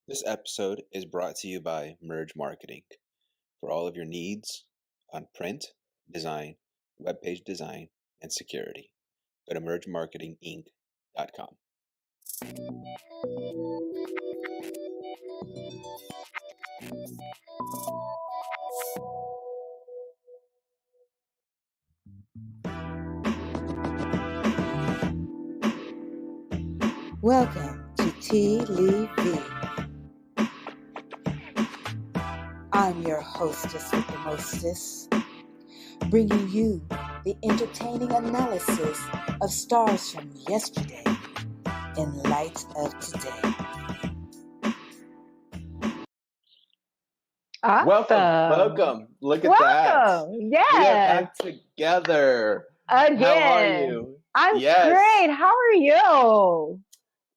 This episode is brought to you by Merge Marketing for all of your needs on print, design, web page design, and security. Go to mergemarketinginc.com. Welcome to TLV. I'm your hostess with the mostest, bringing you the entertaining analysis of stars from yesterday in light of today. Awesome. Welcome. Look at that. Welcome. We are Yes. back together. Again. How are you? I'm Yes. great. How are you?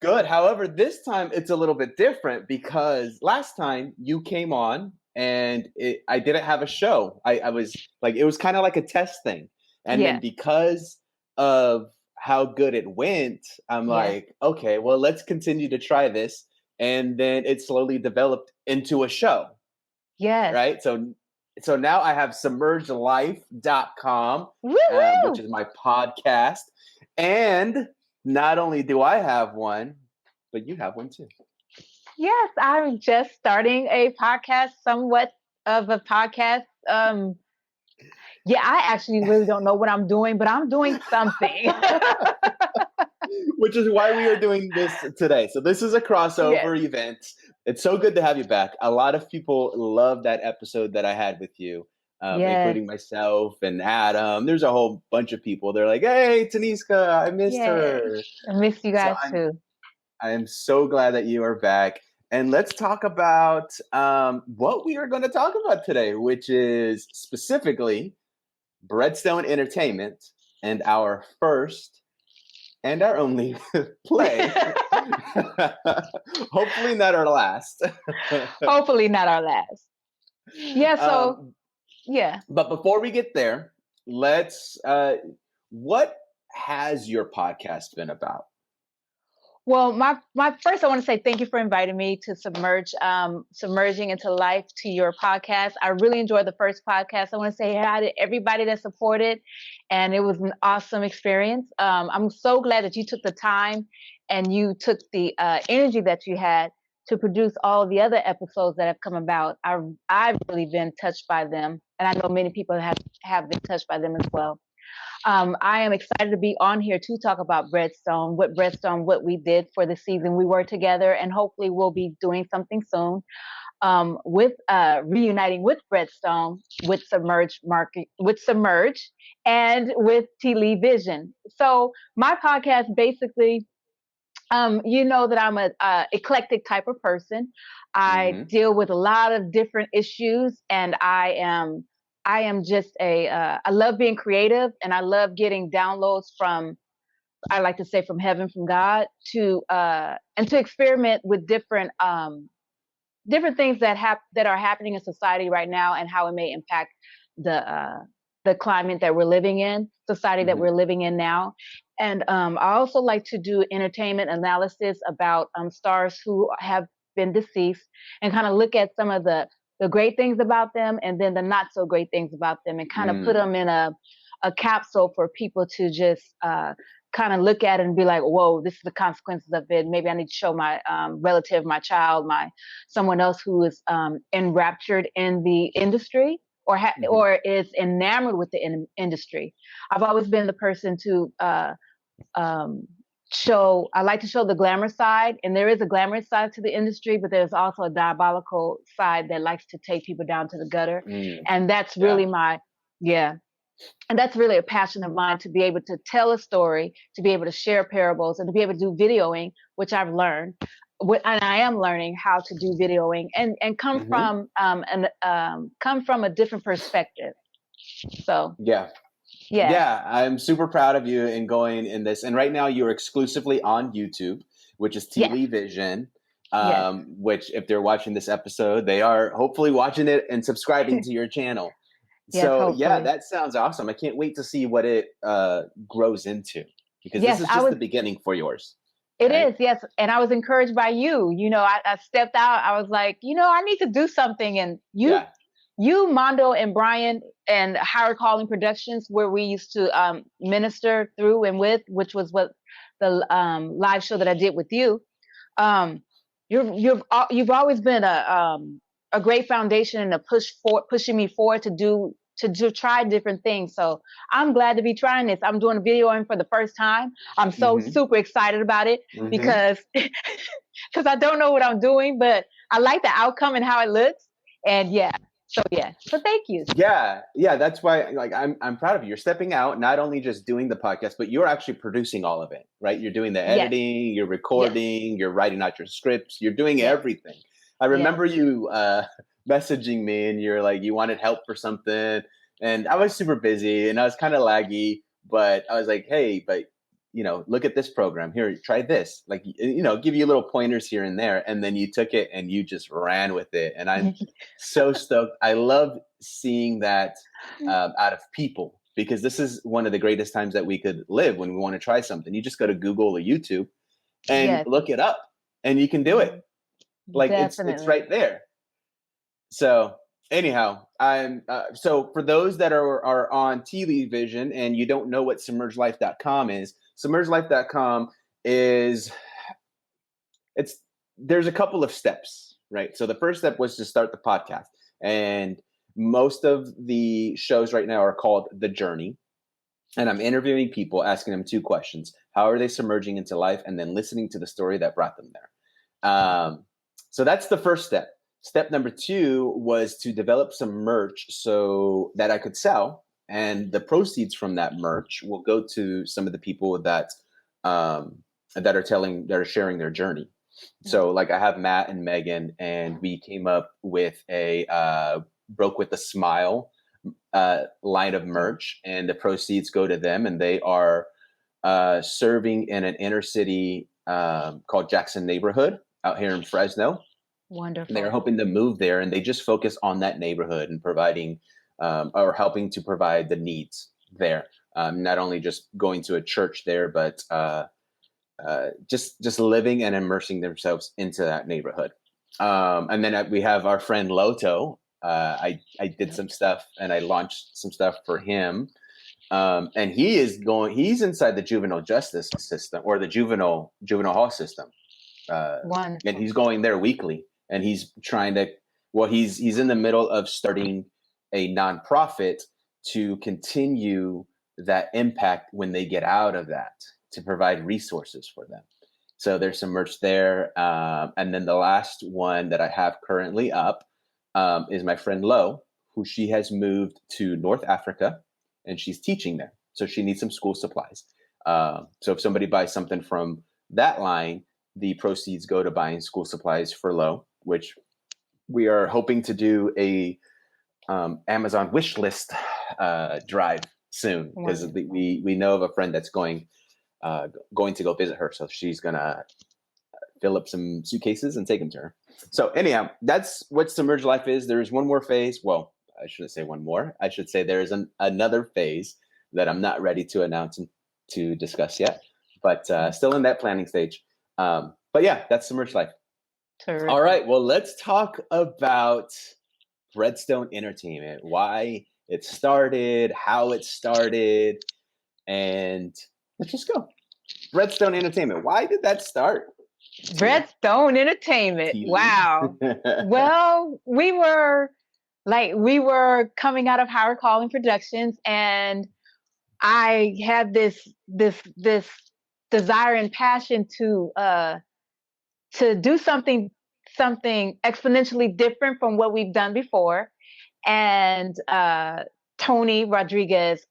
Good. However, this time it's a little bit different because last time you came on and I didn't have a show. I was like, it was kind of like a test thing. And Yeah. then because of how good it went, I'm Yeah. like, okay, well, let's continue to try this. And then it slowly developed into a show, Yes. right? So now I have submergelife.com, Woo-hoo! which is my podcast. And not only do I have one, but you have one too. Yes, I'm just starting a podcast, somewhat of a podcast. Yeah, I actually really don't know what I'm doing, but I'm doing something. Which is why we are doing this today. So this is a crossover event. It's so good to have you back. A lot of people love that episode that I had with you, including myself and Adam. There's a whole bunch of people. They're like, hey, Taniska, I missed her. I missed you guys too. I am so glad that you are back. And let's talk about what we are going to talk about today, which is specifically Bredstone Entertainment and our first and our only play. Hopefully not our last. Hopefully not our last. Yeah, so, yeah. But before we get there, let's, what has your podcast been about? Well, my first, I want to say thank you for inviting me to Submerging into Life to your podcast. I really enjoyed the first podcast. I want to say hi to everybody that supported, and it was an awesome experience. I'm so glad that you took the time and you took the energy that you had to produce all the other episodes that have come about. I've really been touched by them, and I know many people have been touched by them as well. I am excited to be on here to talk about Bredstone, what we did for the season we were together, and hopefully we'll be doing something soon with reuniting with Bredstone, with Submerge, and with Vision. So my podcast basically, you know that I'm a eclectic type of person. I deal with a lot of different issues, and I am just I love being creative, and I love getting downloads from, I like to say, from heaven, from God, and to experiment with different things that are happening in society right now, and how it may impact the climate that we're living in, society that we're living in now. And I also like to do entertainment analysis about stars who have been deceased, and kind of look at some of the great things about them, and then the not so great things about them, and kind of put them in a capsule for people to just kind of look at it and be like, whoa, this is the consequences of it. Maybe I need to show my relative, my child, someone else who is enraptured in the industry, or is enamored with the industry. I've always been the person to I like to show the glamour side, and there is a glamorous side to the industry, but there's also a diabolical side that likes to take people down to the gutter. And that's really and that's really a passion of mine, to be able to tell a story, to be able to share parables, and to be able to do videoing, which I've learned, and I am learning how to do videoing, and come from a different perspective. So yeah, I'm super proud of you in going in this. And right now you're exclusively on YouTube, which is Vision. Which, if they're watching this episode, they are hopefully watching it and subscribing to your channel. So that sounds awesome. I can't wait to see what it grows into, because this is just the beginning for yours. It is, yes. And I was encouraged by you. I stepped out. I was like, I need to do something. And you, Mondo, and Brian, and Howard Calling Productions, where we used to minister through and with, which was what the live show that I did with you. You've always been a great foundation and pushing me forward to try different things. So I'm glad to be trying this. I'm doing videoing for the first time. I'm so super excited about it because I don't know what I'm doing, but I like the outcome and how it looks. And so thank you. Yeah, that's why I'm proud of you. You're stepping out, not only just doing the podcast, but you're actually producing all of it, right? You're doing the editing, you're recording, you're writing out your scripts, you're doing everything. I remember you messaging me and you're like, you wanted help for something, and I was super busy and I was kind of laggy, but I was like, hey, but look at this program here, try this, give you little pointers here and there. And then you took it and you just ran with it. And I'm so stoked. I love seeing that out of people, because this is one of the greatest times that we could live when we want to try something. You just go to Google or YouTube and look it up and you can do it. It's right there. So anyhow, so for those that are on television and you don't know what submergelife.com is, submergelife.com is, there's a couple of steps, right? So the first step was to start the podcast, and most of the shows right now are called The Journey, and I'm interviewing people, asking them 2 questions. How are they submerging into life? And then listening to the story that brought them there. So that's the first step. Step number 2 was to develop some merch so that I could sell, and the proceeds from that merch will go to some of the people that are sharing their journey. So I have Matt and Megan, and we came up with a Broke with a Smile line of merch, and the proceeds go to them, and they are serving in an inner city called Jackson neighborhood out here in Fresno. Wonderful. They're hoping to move there, and they just focus on that neighborhood and providing or helping to provide the needs there. Not only just going to a church there, but just living and immersing themselves into that neighborhood. And then we have our friend Loto. I did some stuff and I launched some stuff for him. And he's inside the juvenile justice system, or the juvenile hall system. And he's going there weekly, and he's trying to, he's in the middle of starting a nonprofit to continue that impact when they get out of that, to provide resources for them. So there's some merch there. And then the last one that I have currently up is my friend Lo, who she has moved to North Africa, and she's teaching there. So she needs some school supplies. So if somebody buys something from that line, the proceeds go to buying school supplies for Lo, which we are hoping to do a Amazon wish list drive soon, because we know of a friend that's going to go visit her. So she's going to fill up some suitcases and take them to her. So anyhow, that's what Submerge Life is. There's one more phase. Well, I shouldn't say one more. I should say there's another phase that I'm not ready to announce and to discuss yet, but still in that planning stage. But yeah, that's Submerge Life. Terrific. All right. Well, let's talk about Bredstone Entertainment, why it started, how it started, and let's just go. Bredstone Entertainment. Why did that start? Bredstone Entertainment. Wow. Well, we were coming out of Howard Calling Productions, and I had this desire and passion to do something exponentially different from what we've done before. And Tony Rodriguez,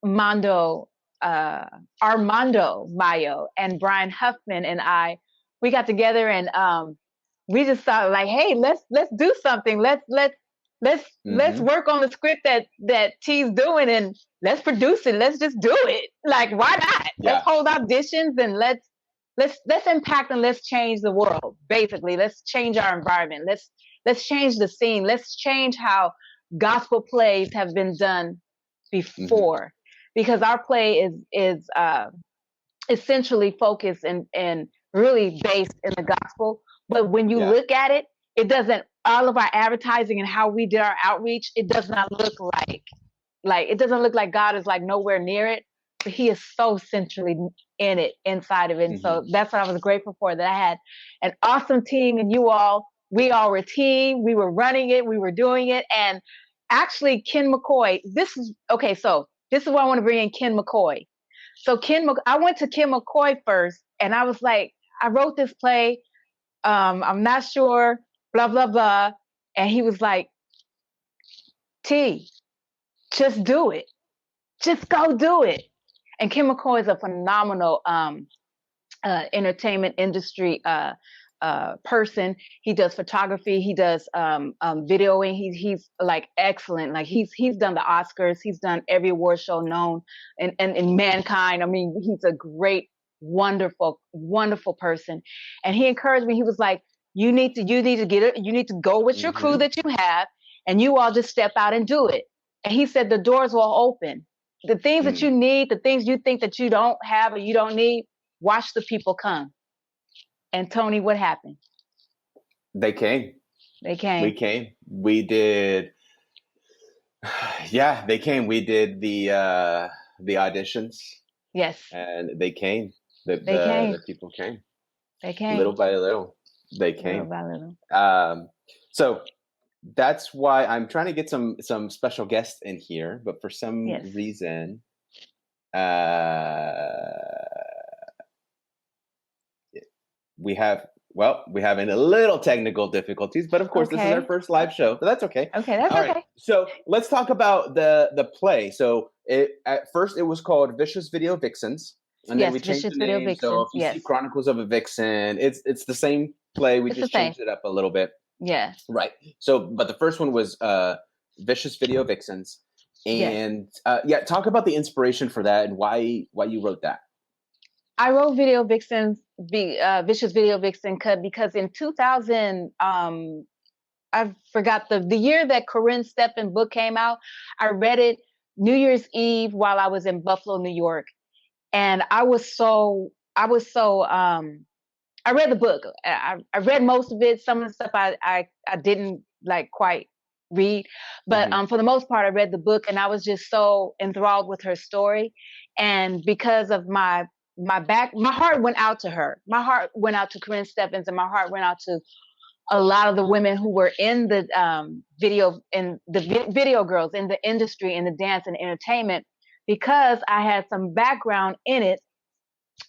Mondo, Armando Mayo, and Brian Huffman and we got together, and we just thought, like, hey, let's do something. Let's work on the script that T's doing, and let's produce it. Let's just do it. Like, why not? Yeah. Let's hold auditions, and let's impact, and let's change the world. Basically, let's change our environment. Let's change the scene. Let's change how gospel plays have been done before, because our play is essentially focused and really based in the gospel. But when you look at it, it doesn't, all of our advertising and how we did our outreach, it does not look like it doesn't look like God is like nowhere near it, but he is so centrally in it, inside of it. And so that's what I was grateful for, that I had an awesome team, and we all were a team. We were running it. We were doing it. And actually Ken McCoy, so this is why I want to bring in Ken McCoy. So I went to Ken McCoy first, and I was like, I wrote this play. I'm not sure, blah, blah, blah. And he was like, T, just do it. Just go do it. And Ken McCoy is a phenomenal entertainment industry person. He does photography. He does videoing. He's like excellent. Like he's done the Oscars. He's done every award show known in mankind. I mean, he's a great, wonderful, wonderful person. And he encouraged me. He was like, you need to get it. You need to go with your crew that you have, and you all just step out and do it. And he said the doors will open. The things that you need, the things you think that you don't have or you don't need, watch the people come. And Tony, what happened? They came. We came. We did. Yeah, they came. We did the auditions. Yes. And they came. The people came. They came. Little by little. They came. Little by little. So that's why I'm trying to get some special guests in here, but for some reason, we're having a little technical difficulties, but of course this is our first live show, but that's okay. Okay, that's All okay. Right. So let's talk about the play. So at first it was called Vicious Video Vixens, and then we changed the name. Vixen. So if you see Chronicles of a Vixen, it's the same play. We just changed it up a little bit. Yeah. Right. So, but the first one was Vicious Video Vixens, and talk about the inspiration for that and why you wrote that. I wrote Video Vixens, Vicious Video Vixen, because in 2000, I forgot the year that Karrine Steffans' book came out. I read it New Year's Eve while I was in Buffalo, New York, and I read the book. I read most of it. Some of the stuff I didn't like quite read, but for the most part, I read the book, and I was just so enthralled with her story. And because of my heart went out to her. My heart went out to Karrine Steffans, and my heart went out to a lot of the women who were in the video girls in the industry, in the dance and entertainment, because I had some background in it.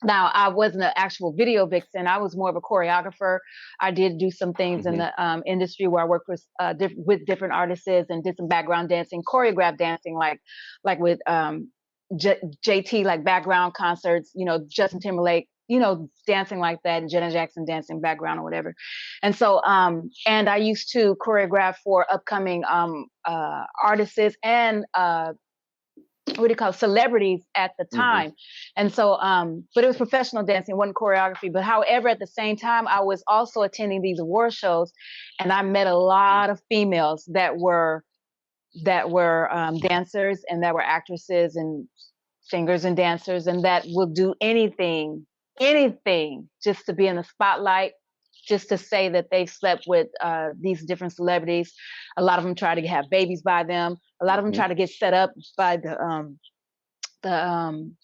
Now, I wasn't an actual video vixen. I was more of a choreographer. I did do some things in the industry where I worked with different artists and did some background dancing, choreographed dancing, like with JT, like background concerts, Justin Timberlake, dancing like that, and Janet Jackson dancing background or whatever. And so, and I used to choreograph for upcoming artists and celebrities at the time. And so, but it was professional dancing, wasn't choreography. But however, at the same time, I was also attending these award shows, and I met a lot of females that were dancers, and that were actresses and singers and dancers, and that will do anything just to be in the spotlight, just to say that they slept with these different celebrities. A lot of them try to have babies by them. A lot of them try to get set up by the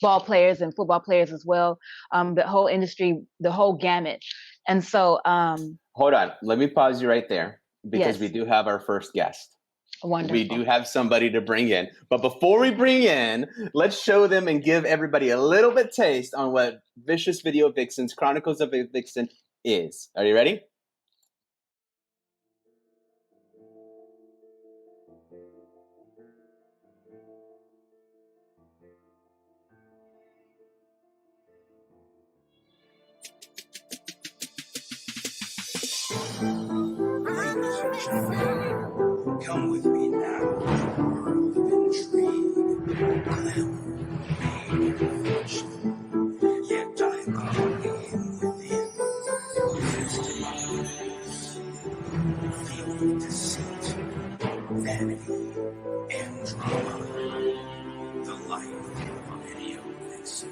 ball players and football players as well. The whole industry, the whole gamut. And so, hold on, let me pause you right there, because we do have our first guest. Wonderful. We do have somebody to bring in. But before we bring in, let's show them and give everybody a little bit taste on what Vicious Video Vixens, Chronicles of a Vixen is. Are you ready? Come with me now to the world of intrigue, glamour, pain, and passion. Yet I'm calling within, resisting darkness, filled with deceit, vanity, and drama. The life of a video vixen.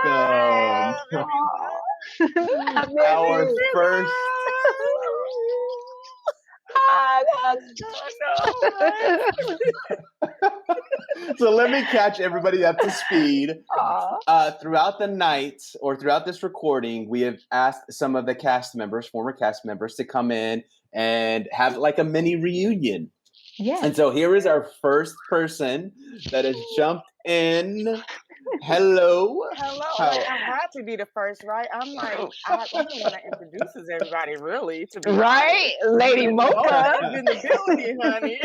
welcome. Our first. So let me catch everybody up to speed. Throughout the night or throughout this recording, we have asked some of the cast members, former cast members, to come in and have like a mini reunion. Yeah. And so here is our first person that has jumped in. Hello. Like, I had to be the first, right? I'm like, I'm the one that introduces everybody, really. To be right, honest. Lady Mocha in the building, honey.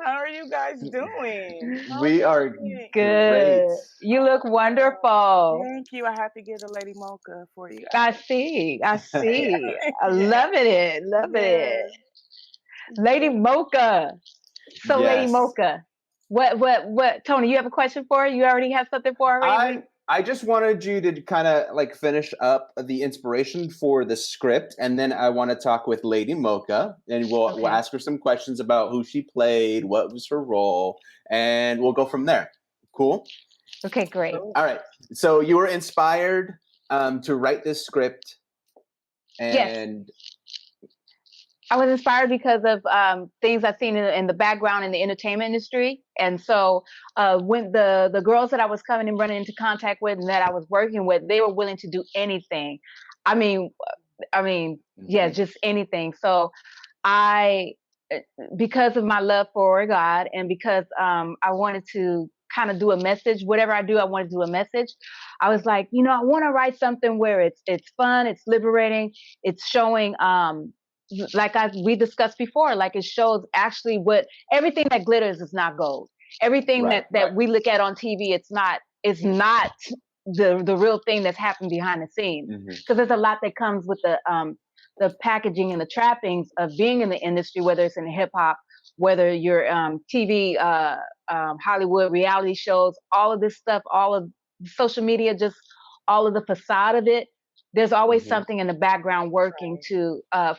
How are you guys doing? We are good. Great. You look wonderful. Thank you. I have to give the Lady Mocha for you. I see. Loving it. Lady Mocha. So Yes. Lady Mocha. What, Tony, you have a question for her? You already have something for her? I just wanted you to kind of like finish up the inspiration for the script, and then I want to talk with Lady Mocha, and we'll ask her some questions about who she played, what was her role, and we'll go from there. Cool? Okay, great. All right. So you were inspired to write this script, and yes. I was inspired because of things I've seen in the background in the entertainment industry. And so when the girls that I was coming and running into contact with and that I was working with, they were willing to do anything. I mean, yeah, just anything. So because of my love for God and because I wanted to kind of do a message, whatever I do, I want to do a message. I was like, I want to write something where it's fun, it's liberating, it's showing, like we discussed before, like it shows actually what everything that glitters is not gold. Everything that we look at on TV, it's not the real thing that's happened behind the scenes. Because there's a lot that comes with the packaging and the trappings of being in the industry, whether it's in hip hop, whether you're TV, Hollywood reality shows, all of this stuff, all of social media, just all of the facade of it. There's always something in the background working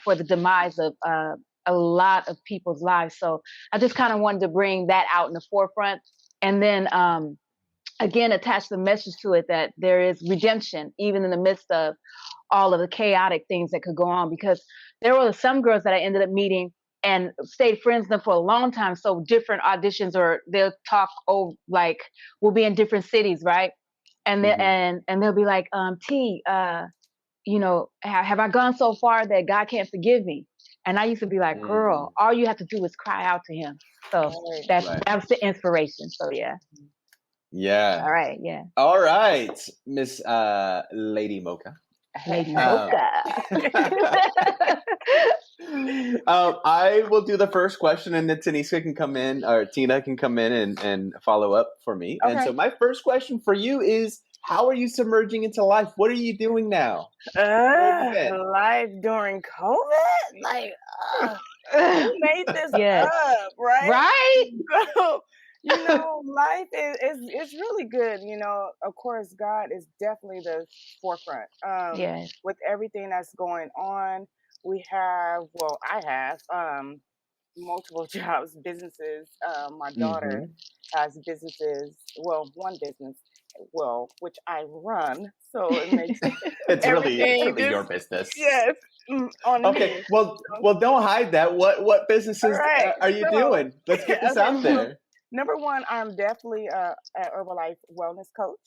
for the demise of a lot of people's lives. So I just kind of wanted to bring that out in the forefront, and then again attach the message to it that there is redemption even in the midst of all of the chaotic things that could go on. Because there were some girls that I ended up meeting and stayed friends with them for a long time. So different auditions, or they'll talk like we'll be in different cities, right? And and they'll be like, T, have I gone so far that God can't forgive me? And I used to be like, girl, all you have to do is cry out to him. So that was the inspiration. So yeah. All right. Yeah. All right, Miss Lady Mocha. Lady Mocha. I will do the first question, and then Tanisha can come in, or Tina can come in and follow up for me. Okay. And so my first question for you is, how are you submerging into life? What are you doing now? Life during COVID? Like, who made this up, right? Right? So, life is really good. Of course, God is definitely the forefront. With everything that's going on, I have multiple jobs, businesses. My daughter has businesses, one business, which I run, so it makes it's really your business. Yes. Okay. Me. Well, don't hide that. What businesses are you doing? Let's get this out there. Number one, I'm definitely an Herbalife wellness coach.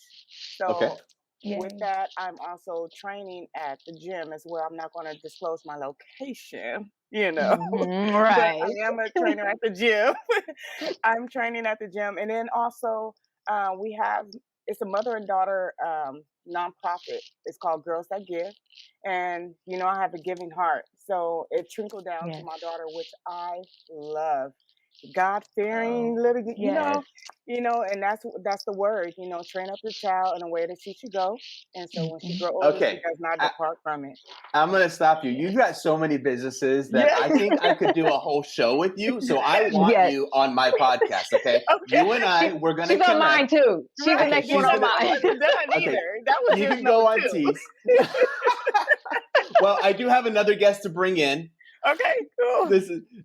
So with that, I'm also training at the gym as well. I'm not going to disclose my location, Right. But I am a trainer at the gym. I'm training at the gym. And then also it's a mother and daughter nonprofit. It's called Girls That Give. And, I have a giving heart. So it trickled down to my daughter, which I love. God-fearing little, and that's the word, train up your child in a way that she should go. And so when she grows older, she does not depart from it. I'm going to stop you. You've got so many businesses that I think I could do a whole show with you. So I want you on my podcast, okay? You and I, we're going to connect. She's on mine too. She's the next one on mine. That was you can go on T's. Well, I do have another guest to bring in. Okay, cool.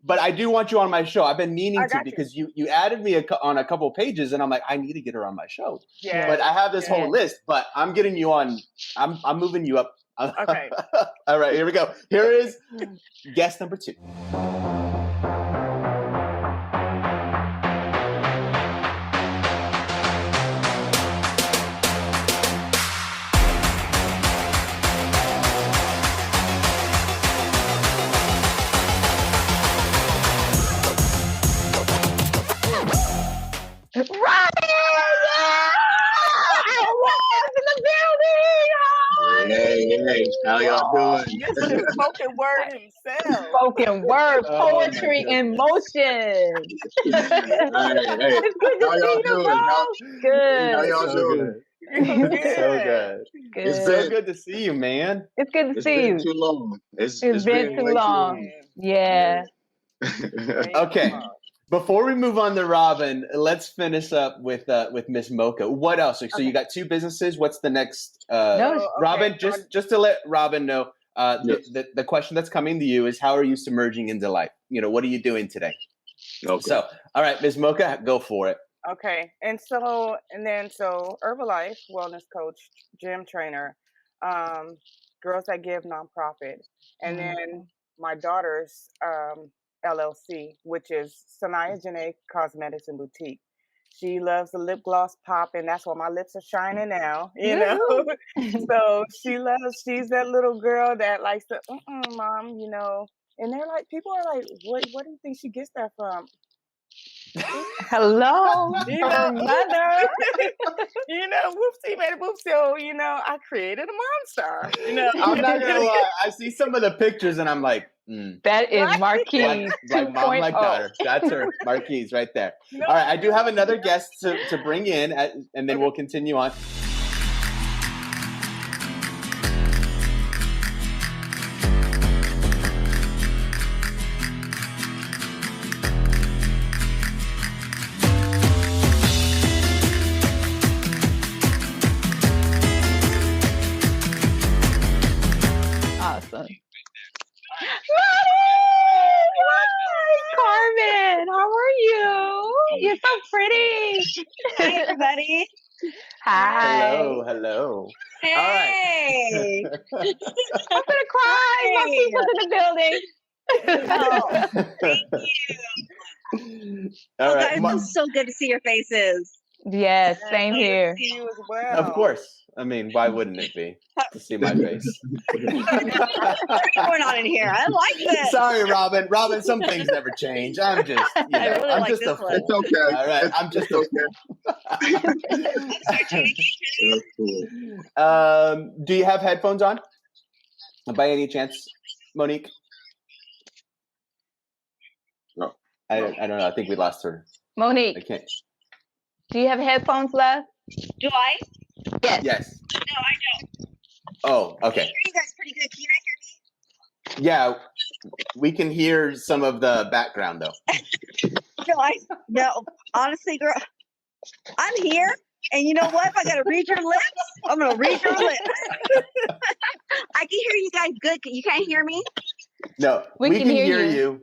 But I do want you on my show. I've been meaning to you. because you added me on a couple pages, and I'm like, I need to get her on my show. Yeah. But I have this whole list. But I'm getting you on. I'm moving you up. Okay. All right, here we go. Here is guest number 2. Hey, how y'all doing? This is the spoken word himself. Spoken word, poetry in motion. Hey, It's good to see you, bro. Good. How y'all doing? So good. Good. It's so good to see you, man. It's good to see you. Too long. It's been too long. Yeah. Okay. Before we move on to Robin, let's finish up with Miss Mocha. What else? So you got 2 businesses. What's the next? Robin, just to let Robin know, the question that's coming to you is, how are you submerging into life? What are you doing today? Okay. So, all right, Ms. Mocha, go for it. Okay. And so Herbalife, wellness coach, gym trainer, Girls That Give nonprofit, and then my daughter's LLC, which is Sanaya Janae Cosmetics and Boutique. She loves the lip gloss pop, and that's why my lips are shining now, So she's that little girl that likes to, mom, and they're like, people are like, what do you think she gets that from? Hello, her mother. Whoopsie made a whoop. So, I created a monster. I'm not gonna lie. I see some of the pictures and I'm like, that is Markeys. Like mom, like daughter. That's her. Markeys right there. All right, I do have another guest to bring in, and then we'll continue on. Awesome. Carmen, how are you? You're so pretty. Hi, everybody. Hi. Hello. Hey. All right. I'm gonna cry. My people's in the building. Oh, thank you. All right. Guys, it's so good to see your faces. Yes, same here. See you as well. Of course. I mean, why wouldn't it be to see my face? What's going on in here? I like this. Sorry, Robin. Robin, some things never change. I'm just, I really I'm like just this one. It's okay. All right, I'm just okay. Do you have headphones on, by any chance, Monique? No. I don't know. I think we lost her. Monique, I can't. do you have headphones left? Do I? Yes. Yes. No, I don't. Oh, okay. I hear you guys pretty good. Can you guys hear me? Yeah, we can hear some of the background though. No, honestly, girl, I'm here, and you know what? If I gotta read your lips, I'm gonna read your lips. I can hear you guys good. You can't hear me? No, we can hear you.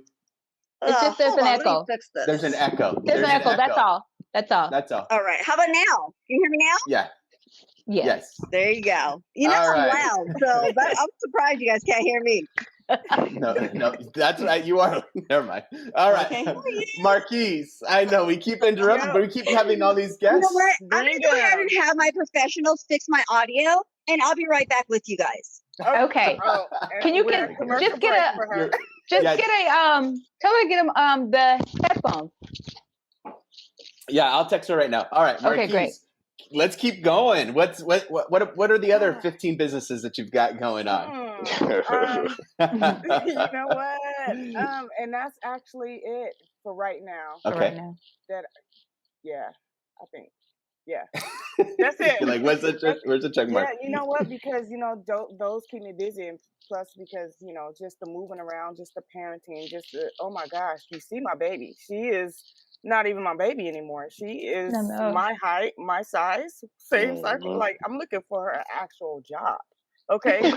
It's just there's hold an on, let me echo. fix this. There's an echo. There's an echo. That's all. That's all. That's all. All right. How about now? Can you hear me now? Yeah. Yes. Yes. There you go. You know All I'm right. loud, so I'm surprised you guys can't hear me. No, that's right. You are. Never mind. All right. Okay. Markeys. I know we keep interrupting, but we keep having all these guests. You know what? I'm going to go ahead and have my professionals fix my audio, and I'll be right back with you guys. Okay. Can you get tell her to get the headphones? Yeah, I'll text her right now. All right, Markeys. Okay, great. Let's keep going. What are the other 15 businesses that you've got going on? You know what? And that's actually it for right now. Okay. I think. Yeah. That's it. You're like, where's the check mark? Yeah, you know what? Because, those keep me busy. And plus, because, just the moving around, just the parenting, just the, oh my gosh, you see my baby. She is not even my baby anymore. She is my height, my size, same size. Like, I'm looking for her actual job. Okay.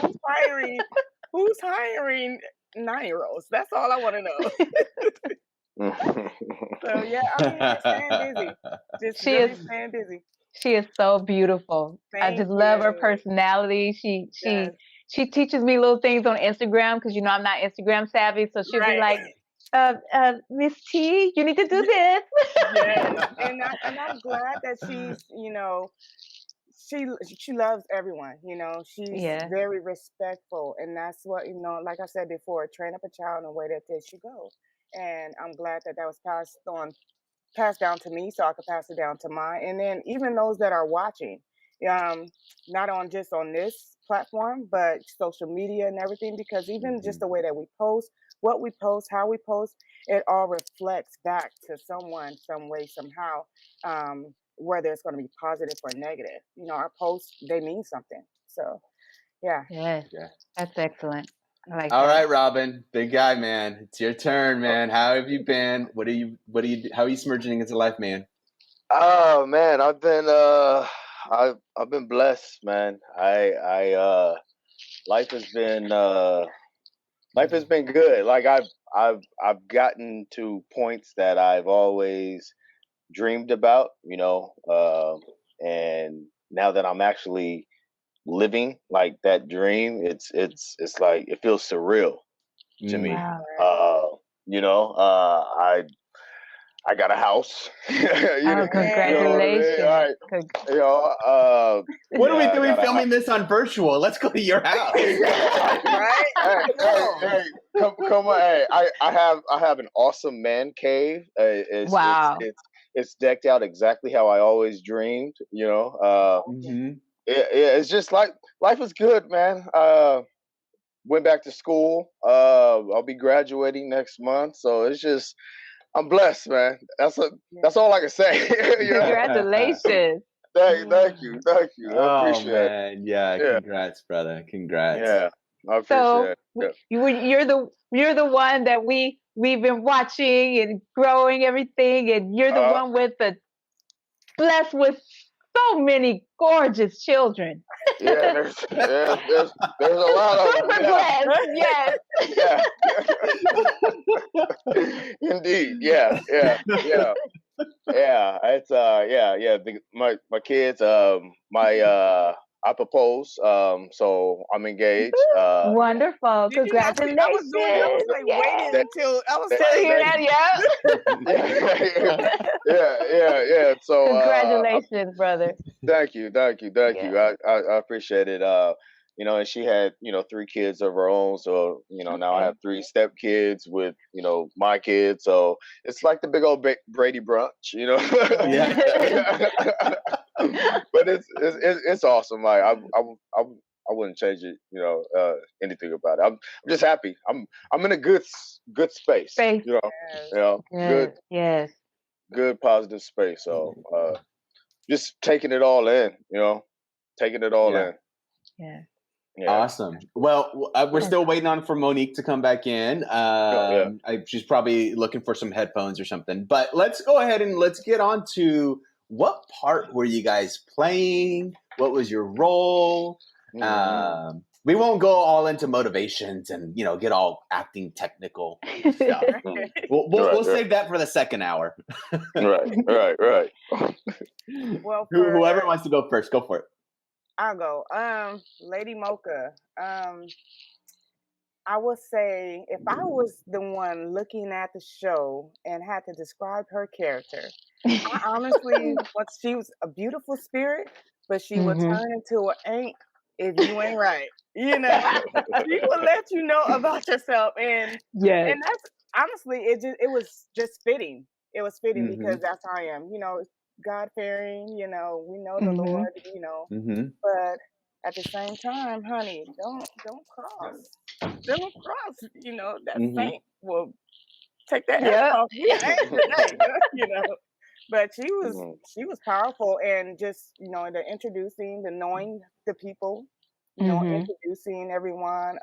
Who's hiring 9-year-olds. That's all I want to know. So yeah, I mean, just staying busy. Just She really is staying busy. she is so beautiful. I Thank just love her you. personality. She Yes. she teaches me little things on Instagram because I'm not Instagram savvy. So she'll be Right. like, Miss T, you need to do this. Yes. And I'm glad that she's, she loves everyone. She's Yeah. very respectful, and that's what, like I said before, train up a child in the way that they should go. And I'm glad that was passed down to me, so I could pass it down to mine, and then even those that are watching, not on just on this platform, but social media and everything, because even just the way that we post, what we post, how we post, it all reflects back to someone, some way, somehow, whether it's going to be positive or negative. Our posts, they mean something. So, yeah. Yes, Yeah. that's excellent. I like All that. right, Robin, big guy, man. It's your turn, man. How have you been? How are you submerging into life, man? Oh man, I've been blessed, man. Life has been good. Like I've gotten to points that I've always dreamed about, and now that I'm actually living like that dream, it's like it feels surreal to me. Wow. I got a house. Oh, congratulations. What are we doing filming this on virtual? Let's go to your house. Right? Hey, come on. Hey, I have an awesome man cave. Wow. It's decked out exactly how I always dreamed, it's just like life is good, man. Went back to school. I'll be graduating next month, so it's just I'm blessed, man. That's all I can say. Congratulations. Thank you. I appreciate it. Man, yeah, congrats, brother. Congrats. Yeah, I appreciate it. You're the one that we've been watching and growing everything, and you're the one blessed with so many gorgeous children. Yeah, there's a lot of them. Super blessed, yes. Yeah. Indeed, yeah. It's my kids. I propose. So I'm engaged. Wonderful. Congratulations. I was like waiting until I was to hear that. Yeah. So congratulations, brother. Thank you. I appreciate it. And she had 3 kids of her own, so now I have 3 step kids with my kids, so it's like the big old Brady brunch, Yeah. But it's awesome. Like I wouldn't change it, anything about it. I'm just happy. I'm in a good space. Good positive space. So just taking it all in, taking it all in. Yeah. Awesome. Well, we're still waiting for Monique to come back in. She's probably looking for some headphones or something. But let's go ahead and let's get on to what part were you guys playing? What was your role? We won't go all into motivations and get all acting technical stuff. We'll save that for the second hour. Right. Well, whoever wants to go first, go for it. I'll go. Lady Mocha. I would say if I was the one looking at the show and had to describe her character, I honestly, she was a beautiful spirit, but she would turn into an ain't if you ain't right. She will let you know about yourself, and that's honestly, it was just fitting. It was fitting because that's how I am. God fearing. We know the Lord. But at the same time, honey, don't cross. Don't cross. That saint will take that F off your name. But she was powerful, and just the introducing, the knowing the people, introducing everyone,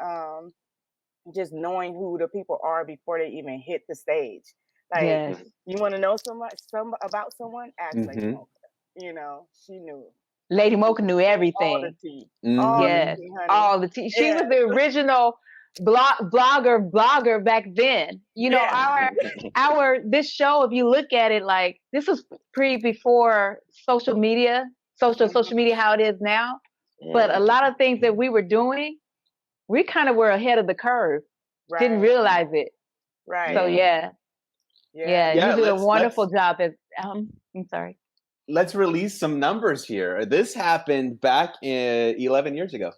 just knowing who the people are before they even hit the stage. Like you want to know about someone, ask Lady Mocha. She knew. Lady Mocha knew everything. All the tea. All the tea. She was the original blogger back then. You know, this show, if you look at it, like this was before social media how it is now. But a lot of things that we were doing, we kind of were ahead of the curve. Right. Didn't realize it. Right. So you did a wonderful job. I'm sorry. Let's release some numbers here. This happened back 11 years ago.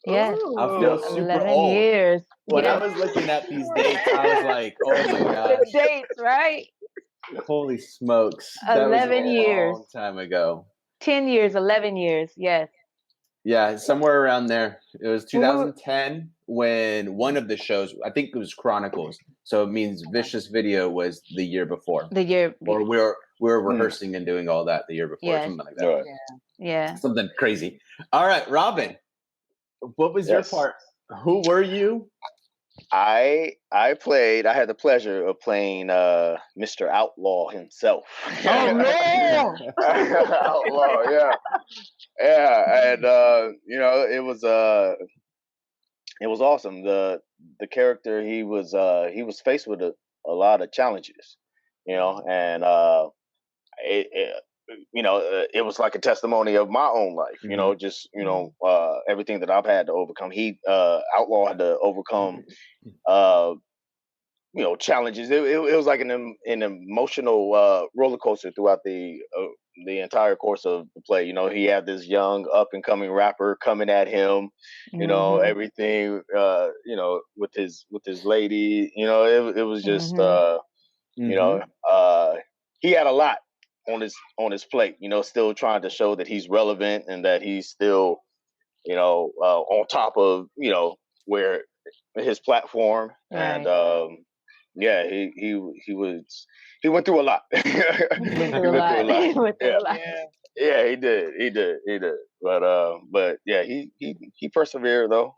Yeah. I feel super 11 old. years. When I was looking at these dates, I was like, oh my gosh. The dates, right? Holy smokes. 11 years. Long time ago. 10 years, 11 years, yes. Yeah, somewhere around there. It was 2010 when one of the shows, I think it was Chronicles. So it means Vicious Video was the year before. Or we were rehearsing and doing all that the year before, something like that. Yeah. Something crazy. All right, Robin, what was your part? Who were you? I had the pleasure of playing Mr. Outlaw himself. Oh no! Outlaw, yeah. And it was awesome. The character, he was faced with a lot of challenges, and it was like a testimony of my own life, everything that I've had to overcome. Outlaw had to overcome, challenges. It was like an emotional roller coaster throughout the entire course of the play. He had this young up and coming rapper coming at him, everything, with his lady, it was just, he had a lot on his plate, still trying to show that he's relevant and that he's still, on top of, where his platform. Right. And he went through a lot. He went through a lot. Yeah, he did. But yeah, he persevered though,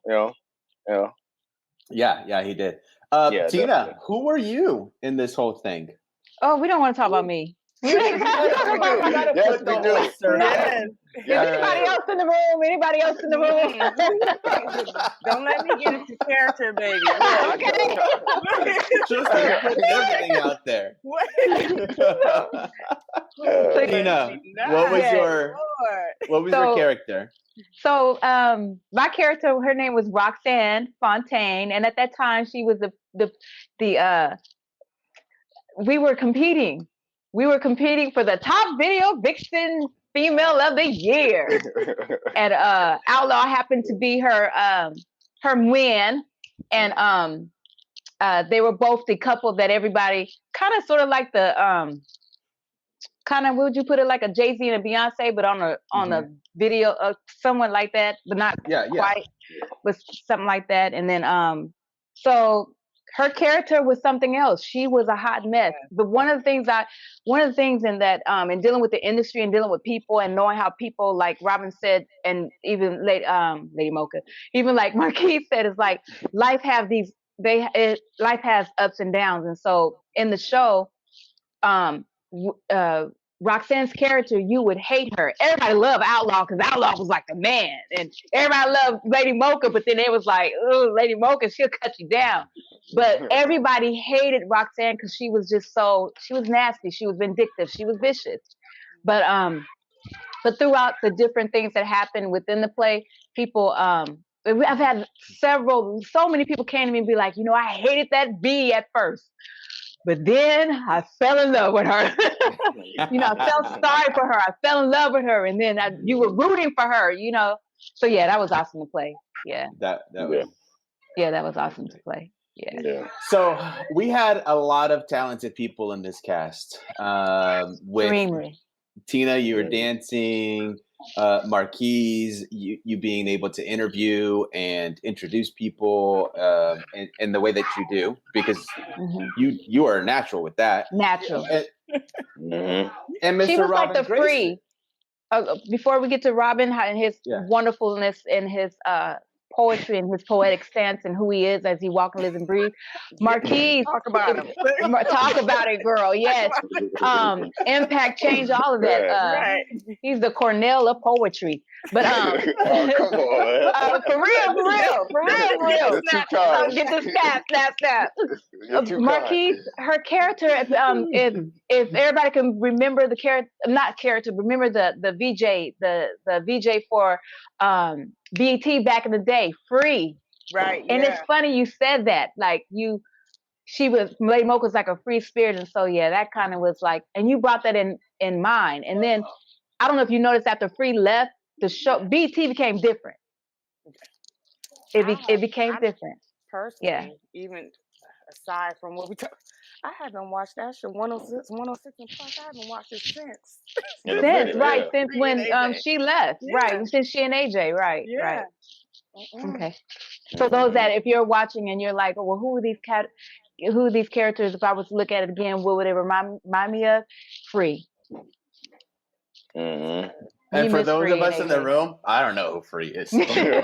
Yeah, he did. Tina, definitely. Who were you in this whole thing? Oh, we don't want to talk about me. Yes, we do. Anybody else in the room? Anybody else in the room? Don't let me get into character, baby. Okay. Just put everything out there. Tina, what was your character? So my character, her name was Roxanne Fontaine, and at that time she was we were competing. We were competing for the top video Vixen female of the year. And Outlaw happened to be her win. And they were both the couple that everybody kind of sort of like the what would you put it, like a Jay-Z and a Beyonce, but on a video, someone like that, but not quite, but something like that. And then so her character was something else. She was a hot mess. But one of the things in that, in dealing with the industry and dealing with people and knowing how people, like Robin said, and even Lady Mocha, even like Markeys said, is like life has ups and downs. And so in the show, Roxanne's character, you would hate her. Everybody loved Outlaw because Outlaw was like the man, and everybody loved Lady Mocha. But then it was like, oh, Lady Mocha, she'll cut you down. But everybody hated Roxanne because she was nasty, she was vindictive, she was vicious. But throughout the different things that happened within the play, people, I've had so many people came to me and be like, I hated that B at first. But then I fell in love with her. I felt sorry for her. I fell in love with her. And then you were rooting for her, So yeah, that was awesome to play. Yeah. That was awesome to play. Yeah. So we had a lot of talented people in this cast. With Extremely. Tina, you were dancing. Markeys, you being able to interview and introduce people in the way that you do, because you are natural with that. Natural. And Mr. She was Robin like the free. Before we get to Robin and his wonderfulness and his poetry and his poetic stance and who he is as he walks and lives and breathes. Markeys, talk about him. Talk about it, girl. Yes. Impact, change, all of that. He's the Cornell of poetry. But Oh, come on. for real. You're too kind. Get the snap. You're too kind. Markeys, her character, if everybody can remember the remember the VJ for BET back in the day, Free. Right. And Yeah. it's funny you said that, like Lady Mocha was like a free spirit, and so yeah, that kind of was like, and you brought that in mind. And then I don't know if you noticed after Free left, the show BET became different. It became different. Personally, even aside from what we talk, I haven't watched that show 106 and Plus. I haven't watched it since. Since when she left, right? Since she and AJ, right? Yeah. Right. Okay. So those that if you're watching and you're like, oh, well, who are these characters? If I was to look at it again, what would it remind me of? Free. Mm-hmm. And for those of us in the room, I don't know who Free is. If you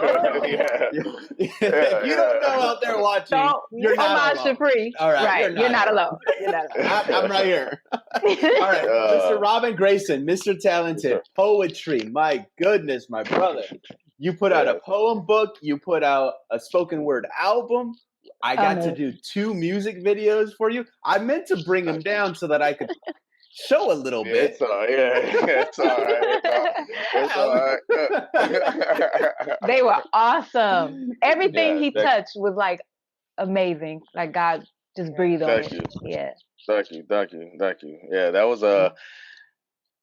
don't know out there watching, you're not alone. Free. All right, you're not alone. I'm right here. All right, Mr. Robin Grayson, Mr. Talented, poetry. My goodness, my brother. You put out a poem book. You put out a spoken word album. I got to do 2 music videos for you. I meant to bring them down so that I could show a little bit. It's all right. They were awesome. Everything he touched was like amazing. Like God just breathed on it. Yeah. Thank you. Yeah, that was an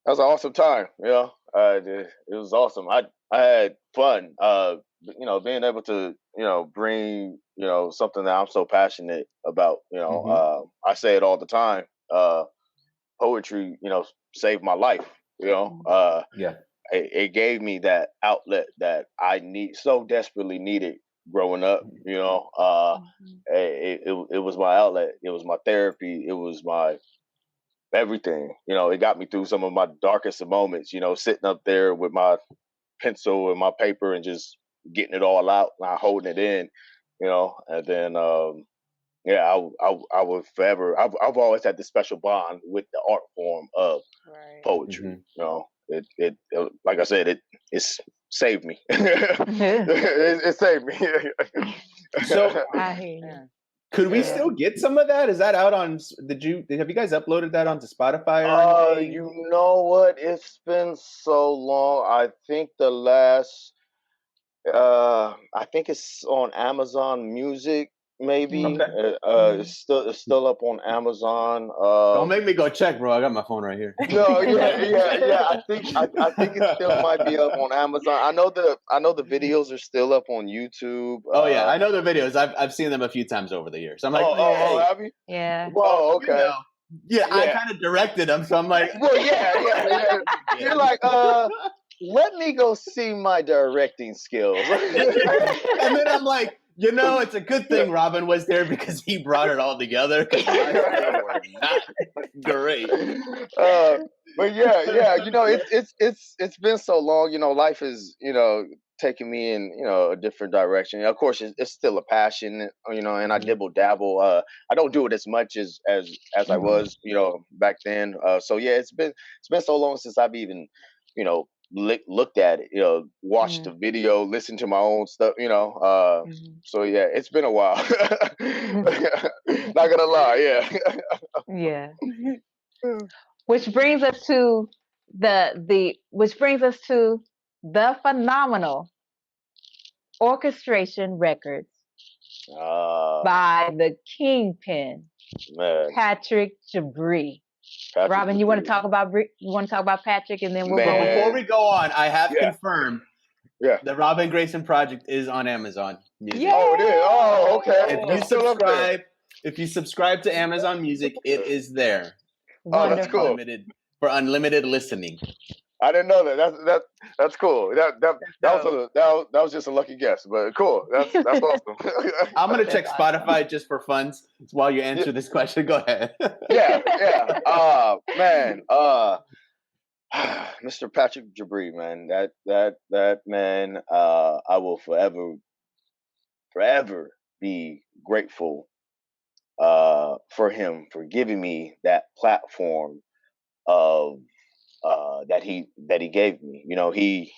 awesome time. You know, it was awesome. I had fun. Being able to bring something that I'm so passionate about. I say it all the time. Poetry, saved my life. It gave me that outlet that I so desperately needed growing up. It was my outlet. It was my therapy. It was my everything. It got me through some of my darkest moments. Sitting up there with my pencil and my paper and just getting it all out, not holding it in. And then. I would forever. I've always had this special bond with the art form of poetry. It like I said, it saved me. it saved me. So could we still get some of that? Is that out on? Have you guys uploaded that onto Spotify or anything? You know what? It's been so long. I think the last. I think it's on Amazon Music. Maybe it's still up on Amazon. Don't make me go check, bro. I got my phone right here. No, yeah. I think it still might be up on Amazon. I know the videos are still up on YouTube. Oh yeah, I know the videos. I've seen them a few times over the years. I'm like, have you? Yeah. Oh, okay. I kind of directed them, so I'm like, well, yeah. You're like, let me go see my directing skills. And then I'm like, it's a good thing Robin was there because he brought it all together. Not great. But yeah, it's been so long. Life is taking me in a different direction. Of course, it's still a passion. And I dibble dabble. I don't do it as much as I was back then. So yeah, it's been so long since I've even looked at it, watched the video, listened to my own stuff, so yeah, it's been a while. Not gonna lie, yeah. Which brings us to the phenomenal Orchestration Records by the Kingpin, Patrick Jabri. Robin, you want to talk about Patrick, and then we'll go. Before we go on, I have confirmed the Robin Grayson project is on Amazon Music. Yeah. Oh, it is. Oh, okay. If you subscribe to Amazon Music, it is there. Oh, that's cool. For unlimited listening. I didn't know that. That's cool. That was just a lucky guess, but cool. That's awesome. I'm gonna check Spotify just for funds while you answer this question. Go ahead. Yeah. Man. Mr. Patrick Jabri, man. That man. I will forever be grateful for him for giving me that platform of that he gave me. You know, he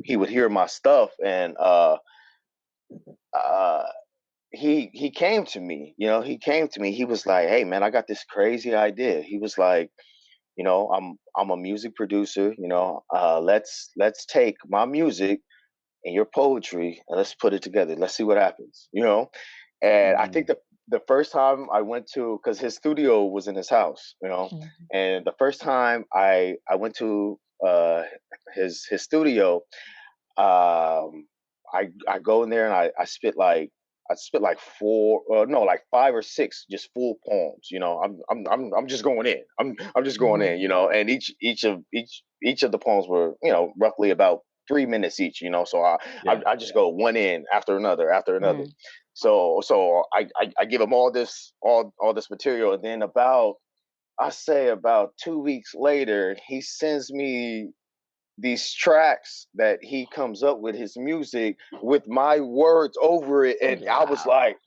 would hear my stuff, and he came to me. You know, he came to me. He was like, "Hey, man, I got this crazy idea." He was like, "You know, I'm a music producer. You know, let's take my music and your poetry and let's put it together. Let's see what happens." You know, and I think the first time I went to, because his studio was in his house, you know, and the first time I went to his studio, I go in there and I spit like four, no, like 5 or 6 just full poems. You know, I'm just going in. I'm just going in. You know, and each of the poems were, you know, roughly about 3 minutes each. You know, so I just go one in after another after another. So I give him all this material, and then about 2 weeks later, he sends me these tracks that he comes up with his music with my words over it, and I was like,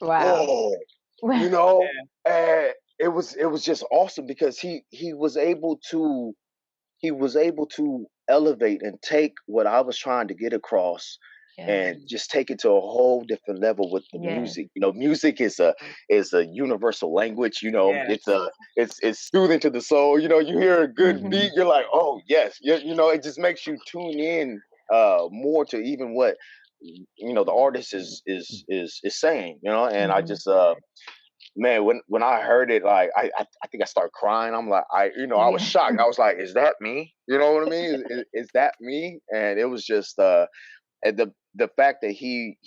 "Whoa!" You know, and it was just awesome because he was able to elevate and take what I was trying to get across. And just take it to a whole different level with the music. You know, music is a universal language. You know, it's soothing to the soul. You know, you hear a good beat, you're like, oh yes, you know, it just makes you tune in more to even what, you know, the artist is saying. You know, and I just man, when I heard it, like I think I started crying. I'm like, I was shocked. I was like, is that me? You know what I mean? Is that me? And it was just and the fact that he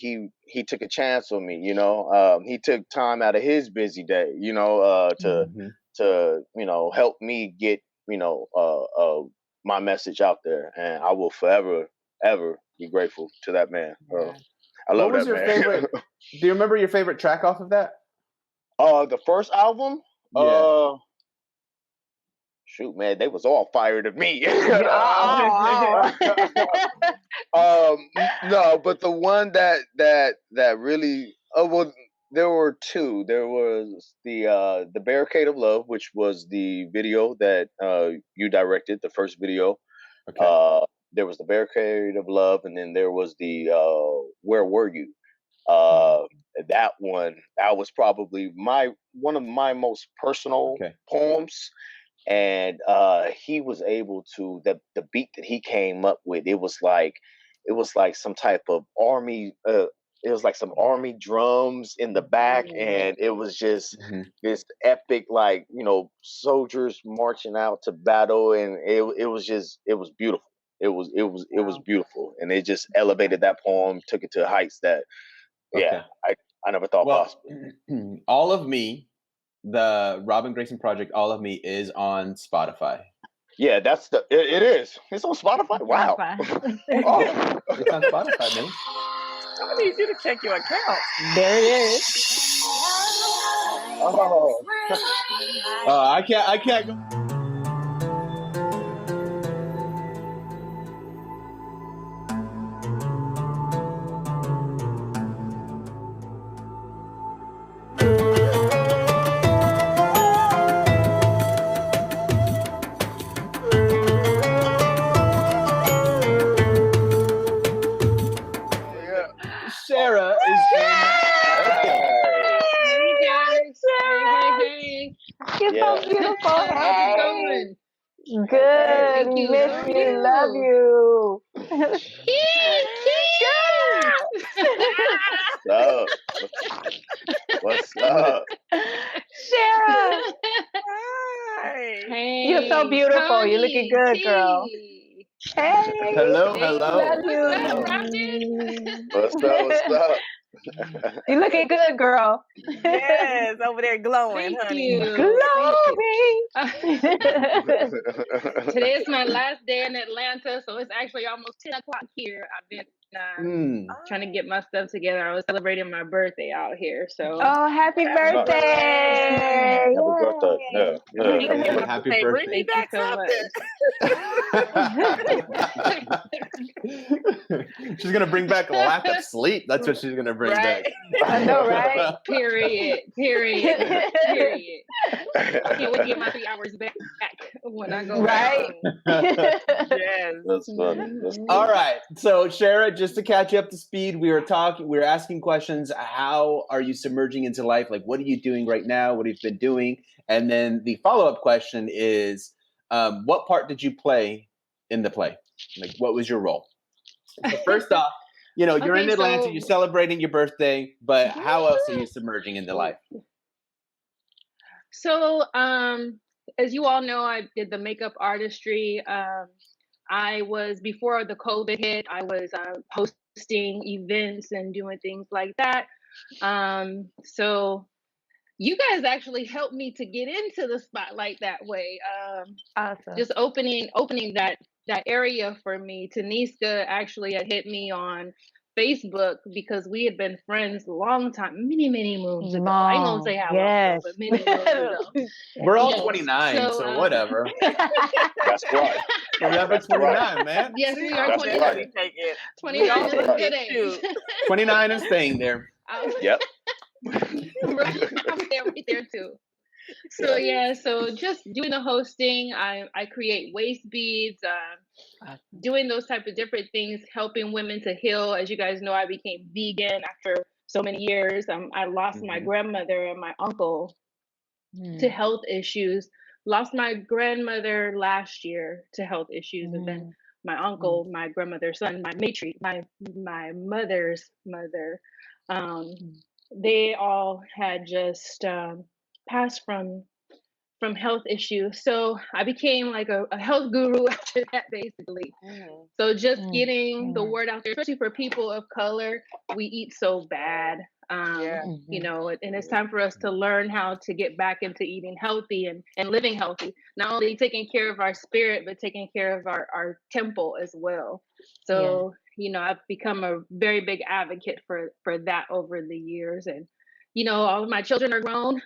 took a chance on me, you know, he took time out of his busy day, you know, to you know, help me get, you know, my message out there, and I will forever ever be grateful to that man. I love what was that your man. favorite? Do you remember your favorite track off of that? The first album, shoot, man, they was all fire to me. No, but the one that really, well, there were two. There was the Barricade of Love, which was the video that you directed, the first video. Okay. There was the Barricade of Love, and then there was the Where Were You? That was probably one of my most personal poems. And he was able to, the beat that he came up with, it was like some type of army, it was like some army drums in the back, and it was just this epic, like, you know, soldiers marching out to battle, and it was beautiful. It was beautiful, and it just elevated that poem, took it to heights that I never thought possible. All of Me, the Robin Grayson project, All of Me, is on Spotify. Yeah, it is. It's on Spotify. Wow. Oh, it's on Spotify, man. I need you to check your account. There it is. Oh. I can't go. Chera is Hey. You're so beautiful. How's it going? Good. We miss you. Love you. What's up? Chera. Hi. Hey. You're so beautiful. Honey, you're looking good, girl. Hey. Hello. Love you. What's up? You're looking good, girl. Yes, over there glowing, honey. Glowing. Today is my last day in Atlanta, so it's actually almost 10 o'clock here. I've been trying to get my stuff together. I was celebrating my birthday out here, so. Oh, happy birthday! Happy birthday! Yeah. Happy birthday! Bring me back so much. She's gonna bring back a lack of sleep. That's what she's gonna bring back. I know, right? Period. I can't wait to get my 3 hours back when I go right. Yes, That's funny. All right. So, Chera, just to catch you up to speed, we were asking questions. How are you submerging into life? Like, what are you doing right now? What have you been doing? And then the follow-up question is, what part did you play in the play? Like, what was your role? So first off, you're in Atlanta, you're celebrating your birthday, but how else are you submerging into life? So, as you all know, I did the makeup artistry. Before the COVID hit, I was hosting events and doing things like that. So you guys actually helped me to get into the spotlight that way. Awesome. Just opening that area for me. Taniska actually had hit me on Facebook because we had been friends a long time, many moons ago. I ain't gonna say how long ago, but many moons ago. We're all 29, so whatever. That's right. Remember 29, man. Yes, we are 29. 29 is a good age. 29 and staying there. Yep. I'm right there too. So so just doing the hosting, I create waist beads, doing those type of different things, helping women to heal. As you guys know, I became vegan after so many years. I lost my grandmother and my uncle to health issues. Lost my grandmother last year to health issues, and then my uncle, my grandmother's son, my mother's mother. They all had just passed from health issues. So I became like a health guru after that, basically. So just getting the word out there, especially for people of color, we eat so bad. And it's time for us to learn how to get back into eating healthy and living healthy, not only taking care of our spirit, but taking care of our temple as well. So, I've become a very big advocate for that over the years. And, all of my children are grown.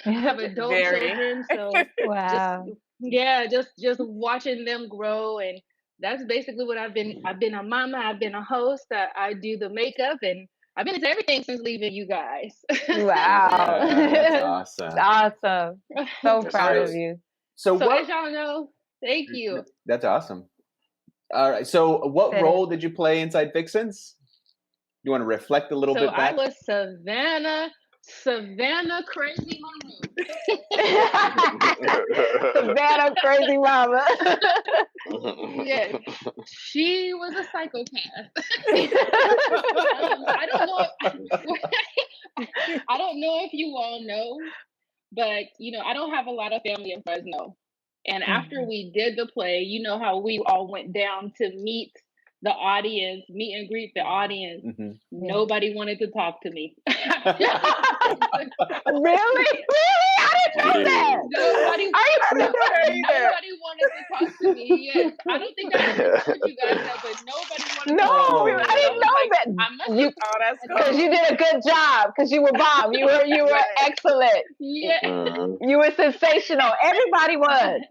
I have adult children. So wow. Just watching them grow. And that's basically what I've been a mama. I've been a host. I do the makeup, and I've been into everything since leaving you guys. Wow. That's awesome. Awesome. So proud of you. So as y'all know, thank you. That's awesome. All right. So what role did you play inside Vixens? You want to reflect a little bit back? I was Savannah Crazy Mama. Savannah Crazy Mama. Yes, she was a psychopath. I don't know if you all know, but I don't have a lot of family in Fresno. And after we did the play, you know how we all went down to meet the audience, meet and greet the audience. Nobody wanted to talk to me. Really? I didn't know that. Nobody wanted to talk to me. Yes. I don't think I told you guys that, but nobody wanted to talk to me. I didn't know that. That's because you did a good job. Because you were bomb. You were excellent. Yeah. You were sensational. Everybody was.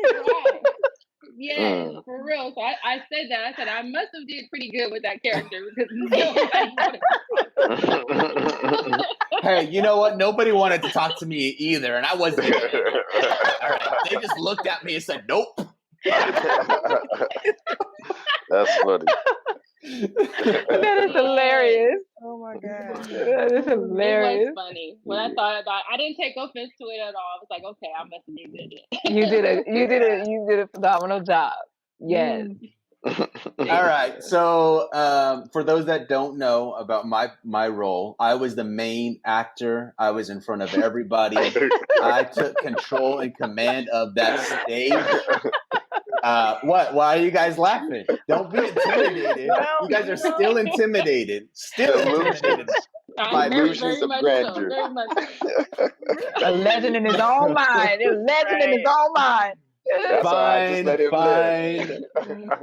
Right. Yeah, for real. So I said that. I said I must have did pretty good with that character because nobody wanted to. Hey, you know what? Nobody wanted to talk to me either, and I wasn't. All right, they just looked at me and said, "Nope." That's funny. That is hilarious. Oh my God. That is hilarious. It was funny. When I thought about it, I didn't take offense to it at all. I was like, okay, I must have did good. You did a phenomenal job. Yes. All right. So for those that don't know about my role, I was the main actor. I was in front of everybody. I took control and command of that stage. What? Why are you guys laughing? Don't be intimidated. You guys are still intimidated. By illusions of grandeur. A legend in his own mind. A legend in his own mind. Fine.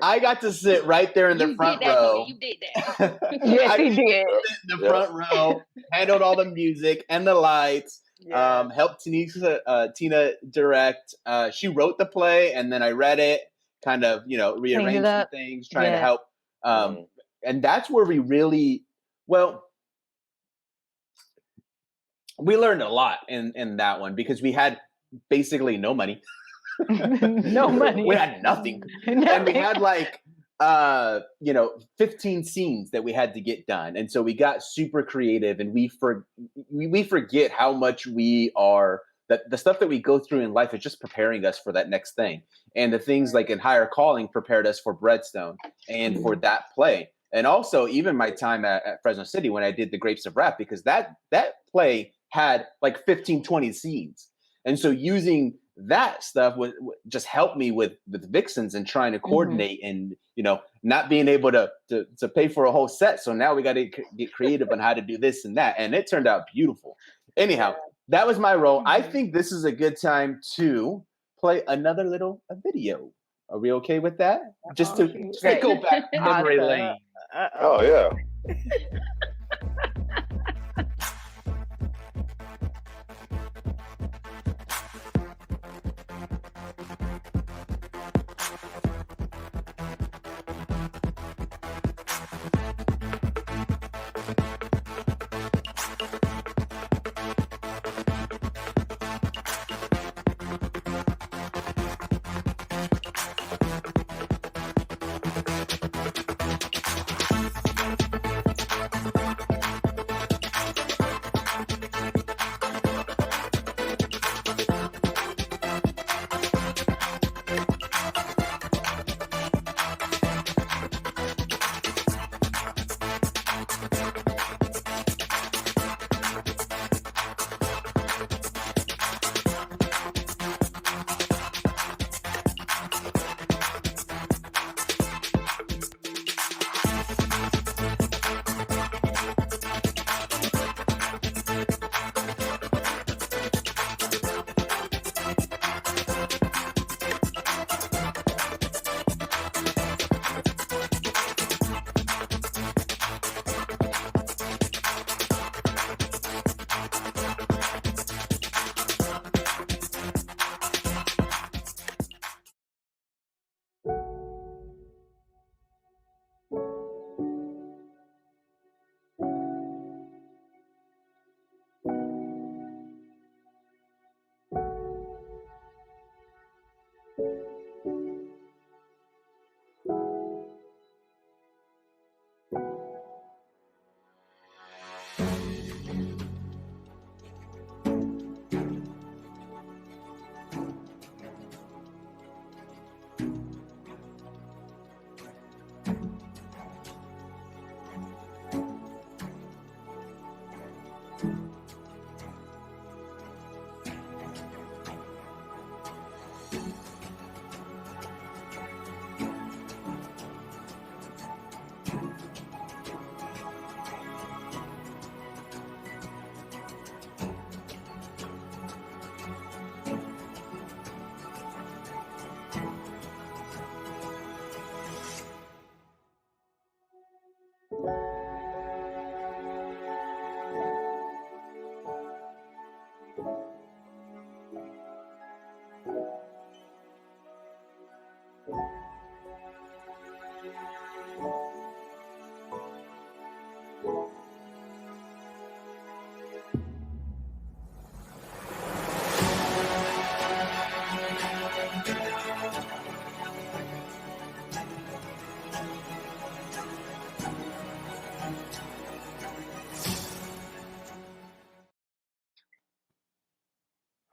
I got to sit right there in the front row. You did that. Yes, he did. In the front row, handled all the music and the lights. Helped Tina direct. She wrote the play, and then I read it, kind of, rearrange some things, trying to help. And that's where we really, we learned a lot in that one because we had basically no money. No money. We had nothing. And we had 15 scenes that we had to get done. And so we got super creative, and we forget how much we are, that the stuff that we go through in life is just preparing us for that next thing. And the things like in Higher Calling prepared us for Bredstone and for that play. And also even my time at Fresno City when I did The Grapes of Wrath, because that play had 15, 20 scenes. And so using that stuff would just help me with Vixens and trying to coordinate and, not being able to pay for a whole set. So now we got to get creative on how to do this and that. And it turned out beautiful. Anyhow, that was my role. I think this is a good time to play another little video. Are we okay with that? Just to go back memory lane. Oh, yeah.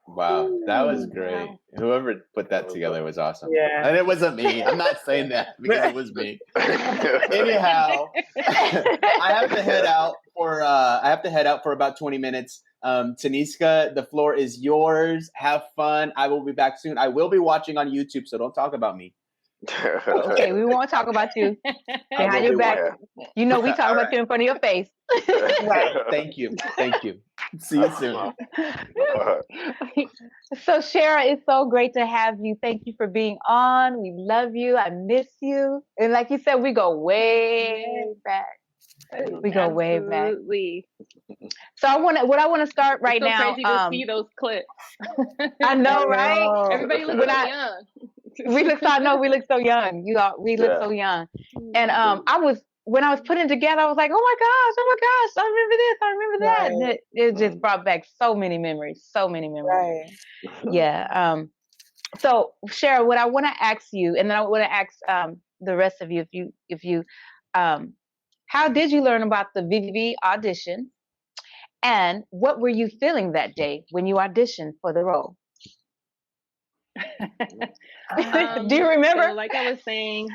Wow, that was great. Wow. Whoever put that together was awesome. Yeah. And it wasn't me. I'm not saying that because it was me. Anyhow, I have to head out for about 20 minutes. Taniska, the floor is yours. Have fun. I will be back soon. I will be watching on YouTube, so don't talk about me. Okay, we won't talk about you. Behind your back. We talk about you in front of your face. Right. Thank you. See you soon. So Chera, it's so great to have you. Thank you for being on. We love you. I miss you. And like you said, we go way back. We go way back. So what I want to start right now. Crazy to see those clips. I know, right? Everybody looks young. We look so, I know we look so young. We look so young. And when I was putting it together, I was like, oh my gosh, I remember this, I remember that. And it just brought back so many memories. Right. Yeah. So Chera, what I want to ask you, and then I want to ask the rest of you, if you how did you learn about the VV audition, and what were you feeling that day when you auditioned for the role? Do you remember? So like I was saying,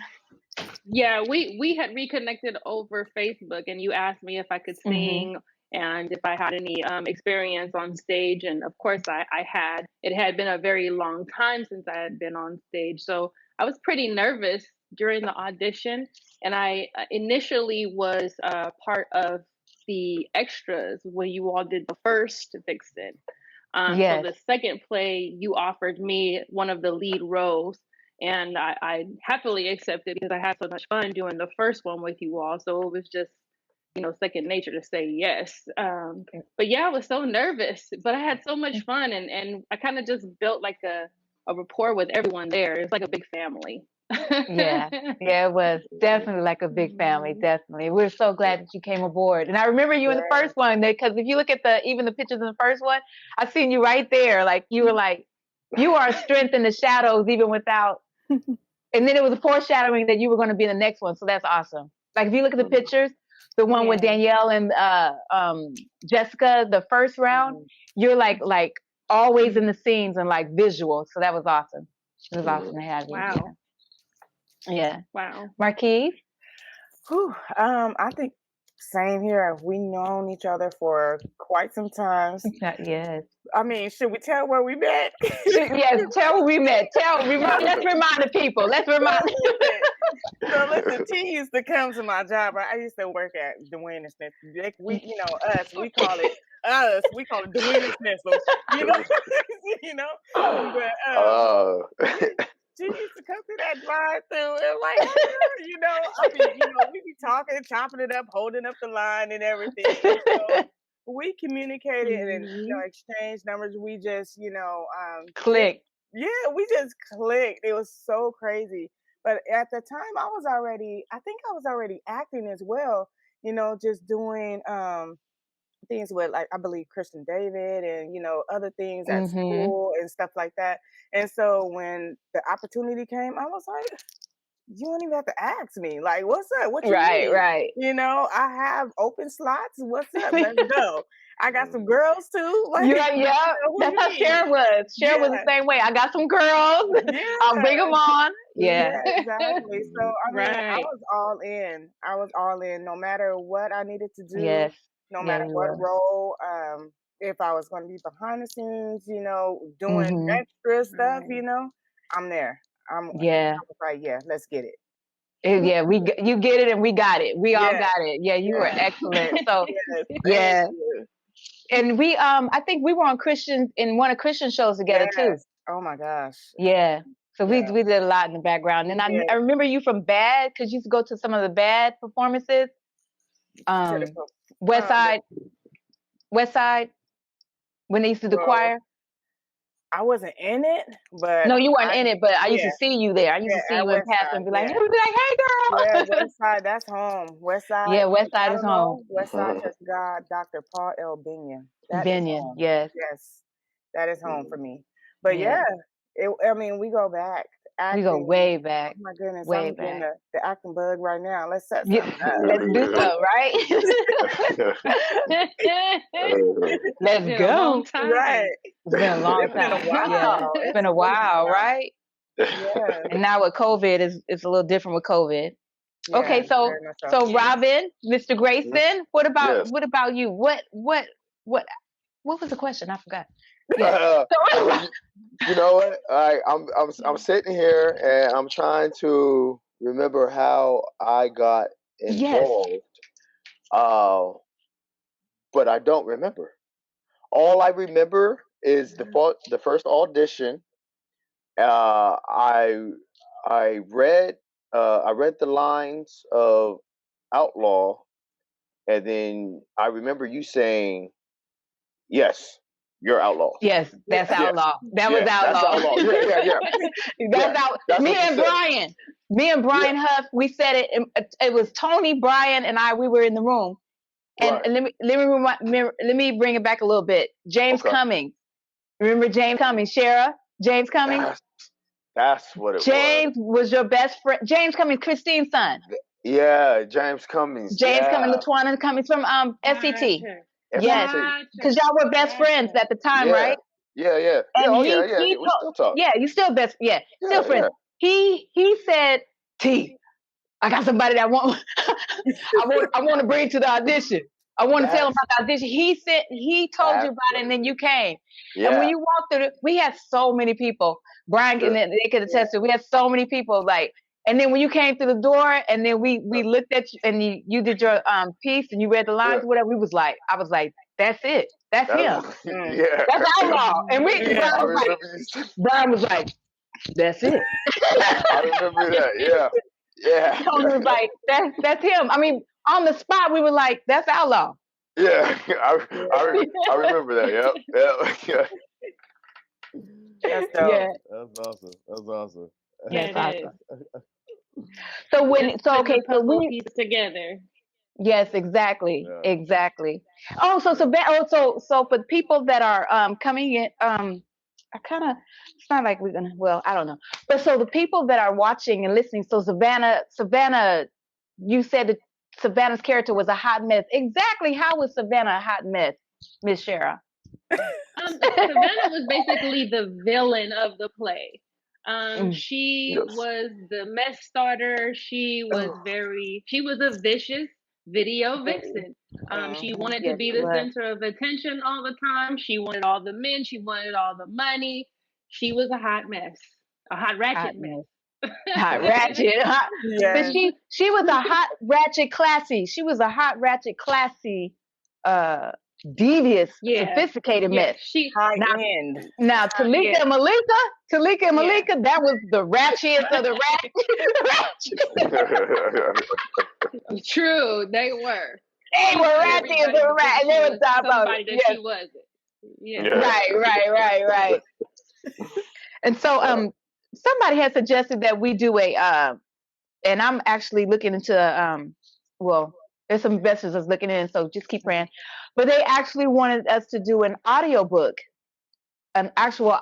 yeah, we had reconnected over Facebook, and you asked me if I could sing and if I had any experience on stage, and of course I had. It had been a very long time since I had been on stage, so I was pretty nervous during the audition, and I initially was part of the extras when you all did the first Vixen. So the second play, you offered me one of the lead roles, and I happily accepted because I had so much fun doing the first one with you all. So it was just, second nature to say yes. But yeah, I was so nervous, but I had so much fun, and I kind of just built like a rapport with everyone there. It's like a big family. Yeah, it was definitely like a big family. Definitely, we're so glad that you came aboard. And I remember you in the first one, because if you look at even the pictures in the first one, I seen you right there. Like you were like, you are a strength in the shadows, even without. And then it was a foreshadowing that you were going to be in the next one. So that's awesome. Like if you look at the pictures, the one with Danielle and Jessica, the first round, you're like always in the scenes and like visual. So that was awesome. It was awesome to have you. Wow. Yeah. Wow. Markeys? I think same here. We've known each other for quite some time. Yes. I mean, should we tell where we met? Yes, tell where we met. Let's remind the people. Let's remind. So listen, T used to come to my job. Right? I used to work at Dwayne and Smith. We call it Dwayne and Smith. So, but she used to come through that drive-through and like, we be talking, chopping it up, holding up the line and everything. So we communicated and exchanged numbers. We just, clicked. Yeah, we just clicked. It was so crazy. But at the time, I was already acting as well. Just doing things with, like, I believe Christian David and other things at school and stuff like that. And so when the opportunity came, I was like, you don't even have to ask me. Like, what's up? What you need? Right. I have open slots. What's up? Let's go. I got some girls too. Like, yeah. That's how Chera was. Chera was the same way. I got some girls. I'll bring them on. Yeah, exactly. So I mean, I was all in. No matter what I needed to do. Yes. No matter what role. If I was going to be behind the scenes, doing extra stuff, I'm there. I was like, let's get it. Yeah, you get it, and we got it. We all got it. Yeah, you were excellent. So and we I think we were on in one of Christian shows together too. Oh my gosh. Yeah. So we did a lot in the background. And I remember you from Bad, because you used to go to some of the Bad performances. West Side, when they used to do choir. I wasn't in it, but no, you weren't in it. But I used to see you there. I used to see you in passing and be like, you would be like, "Hey, girl." Yeah, West Side, that's home. West Side. Yeah, West Side is home. West Side just got Dr. Paul L. Binion. Binion, yes, that is home for me. But we go back. Acting, we go way back. Oh my goodness, way I'm back. The acting bug right now. Let's set something up. Let's do so, right? Let's go. Right. It's been a long time. It's been a while, right? Yeah. And now with COVID, it's a little different with COVID. Yeah, okay, so Robin, Mr. Grayson, what about you? What was the question? I forgot. Yeah. You know what? I'm sitting here and I'm trying to remember how I got involved. But I don't remember. All I remember is the first audition. I read the lines of Outlaw, and then I remember you saying yes. you're outlaw. Yes, that's Yes. outlaw. That was That's outlaw. outlaw. Yeah. That's Yeah, out. that's Me what you and said. Brian. Me and Brian Huff, we said it. It was Tony, Brian, and I. We were in the room, and Right. let me bring it back a little bit. James Okay. Cummings, remember James Cummings? Chera, James Cummings. That's what it James was your best friend. James Cummings, Christine's son. Yeah, James Cummings. James yeah. Cummings, Latuana Cummings from SCT. SCT. Yes, because y'all were best friends at the time, right? Yeah. And Oh, he We still talk. Yeah, you still best. Yeah, still friends. Yeah. He said, T, I got somebody that I want to bring to the audition. I want to tell him about the audition. He told you about it, and then you came. Yeah. And when you walked through, we had so many people. Brian they could attest to. We had so many people. Like, and then when you came through the door, and then we looked at you, and you did your piece, and you read the lines, whatever. I was like, that's it. That's him. Yeah. That's outlaw. And Brian was like, that's it. I remember that. Yeah. Tony was like, that's him. I mean, on the spot, we were like, that's outlaw. Yeah, I remember that. Yeah. That's dope. Yeah. That's awesome. That's Yeah, awesome. So when piece together. Yes, exactly. Oh, so for people that are coming in, it's not like we're gonna. Well, I don't know. But so the people that are watching and listening. So Savannah, you said that Savannah's character was a hot mess. Exactly how was Savannah a hot mess, Miss Chera? Savannah was basically the villain of the play. She was the mess starter. She was a vicious video vixen. She wanted to be the center of attention all the time. She wanted all the men. She wanted all the money. She was a hot mess, a hot ratchet mess. Hot ratchet. But she was a hot ratchet classy. She was a hot ratchet classy, devious, sophisticated mess. She high end. Now Talika and Malika, that was the ratchetest of the ratchet. True, they were. They were ratchet as a rat. They were somebody that she wasn't. Right. And so somebody had suggested that we do and I'm actually looking into there's some investors that's looking in, so just keep praying. But they actually wanted us to do an actual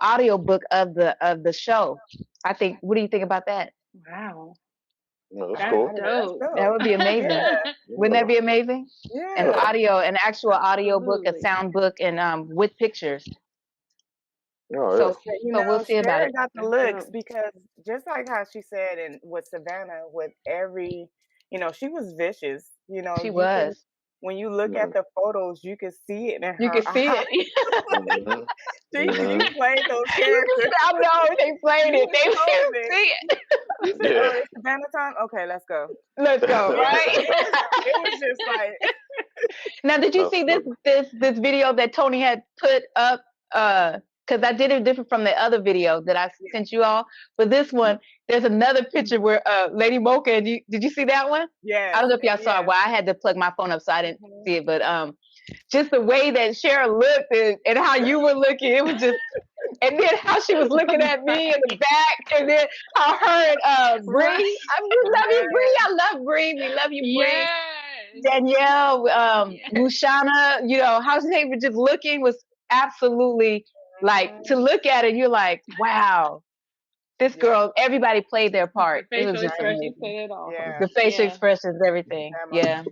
audiobook of the show. I think. What do you think about that? Wow. No, that's cool. Dope. That would be amazing. Wouldn't that be amazing? Yeah. An actual audio book, a sound book, and with pictures. So we'll see about it. Got the looks because just like how she said, and with Savannah, with every, she was vicious. She was. When you look at the photos, you can see it. You can see it. You played those characters. I know they played it. They didn't see it. You said, "Oh, it's Savannah time. Okay, let's go." Let's go. Right? It was just like. Now, did you see this video that Tony had put up? Because I did it different from the other video that I sent you all. But this one, there's another picture where Lady Mocha, did you see that one? Yeah. I don't know if y'all saw it. Well, I had to plug my phone up, so I didn't see it. But just the way that Chera looked and how you were looking, it was just, and then how she was looking at me in the back, and then how her and Bree, we love you, Bree. I love Bree. We love you, Bree. Yes. Danielle, Mushana, how they were just looking was absolutely like, to look at it, you're like, wow, this girl, everybody played their part. The it was just amazing. The facial expressions, everything. Yeah.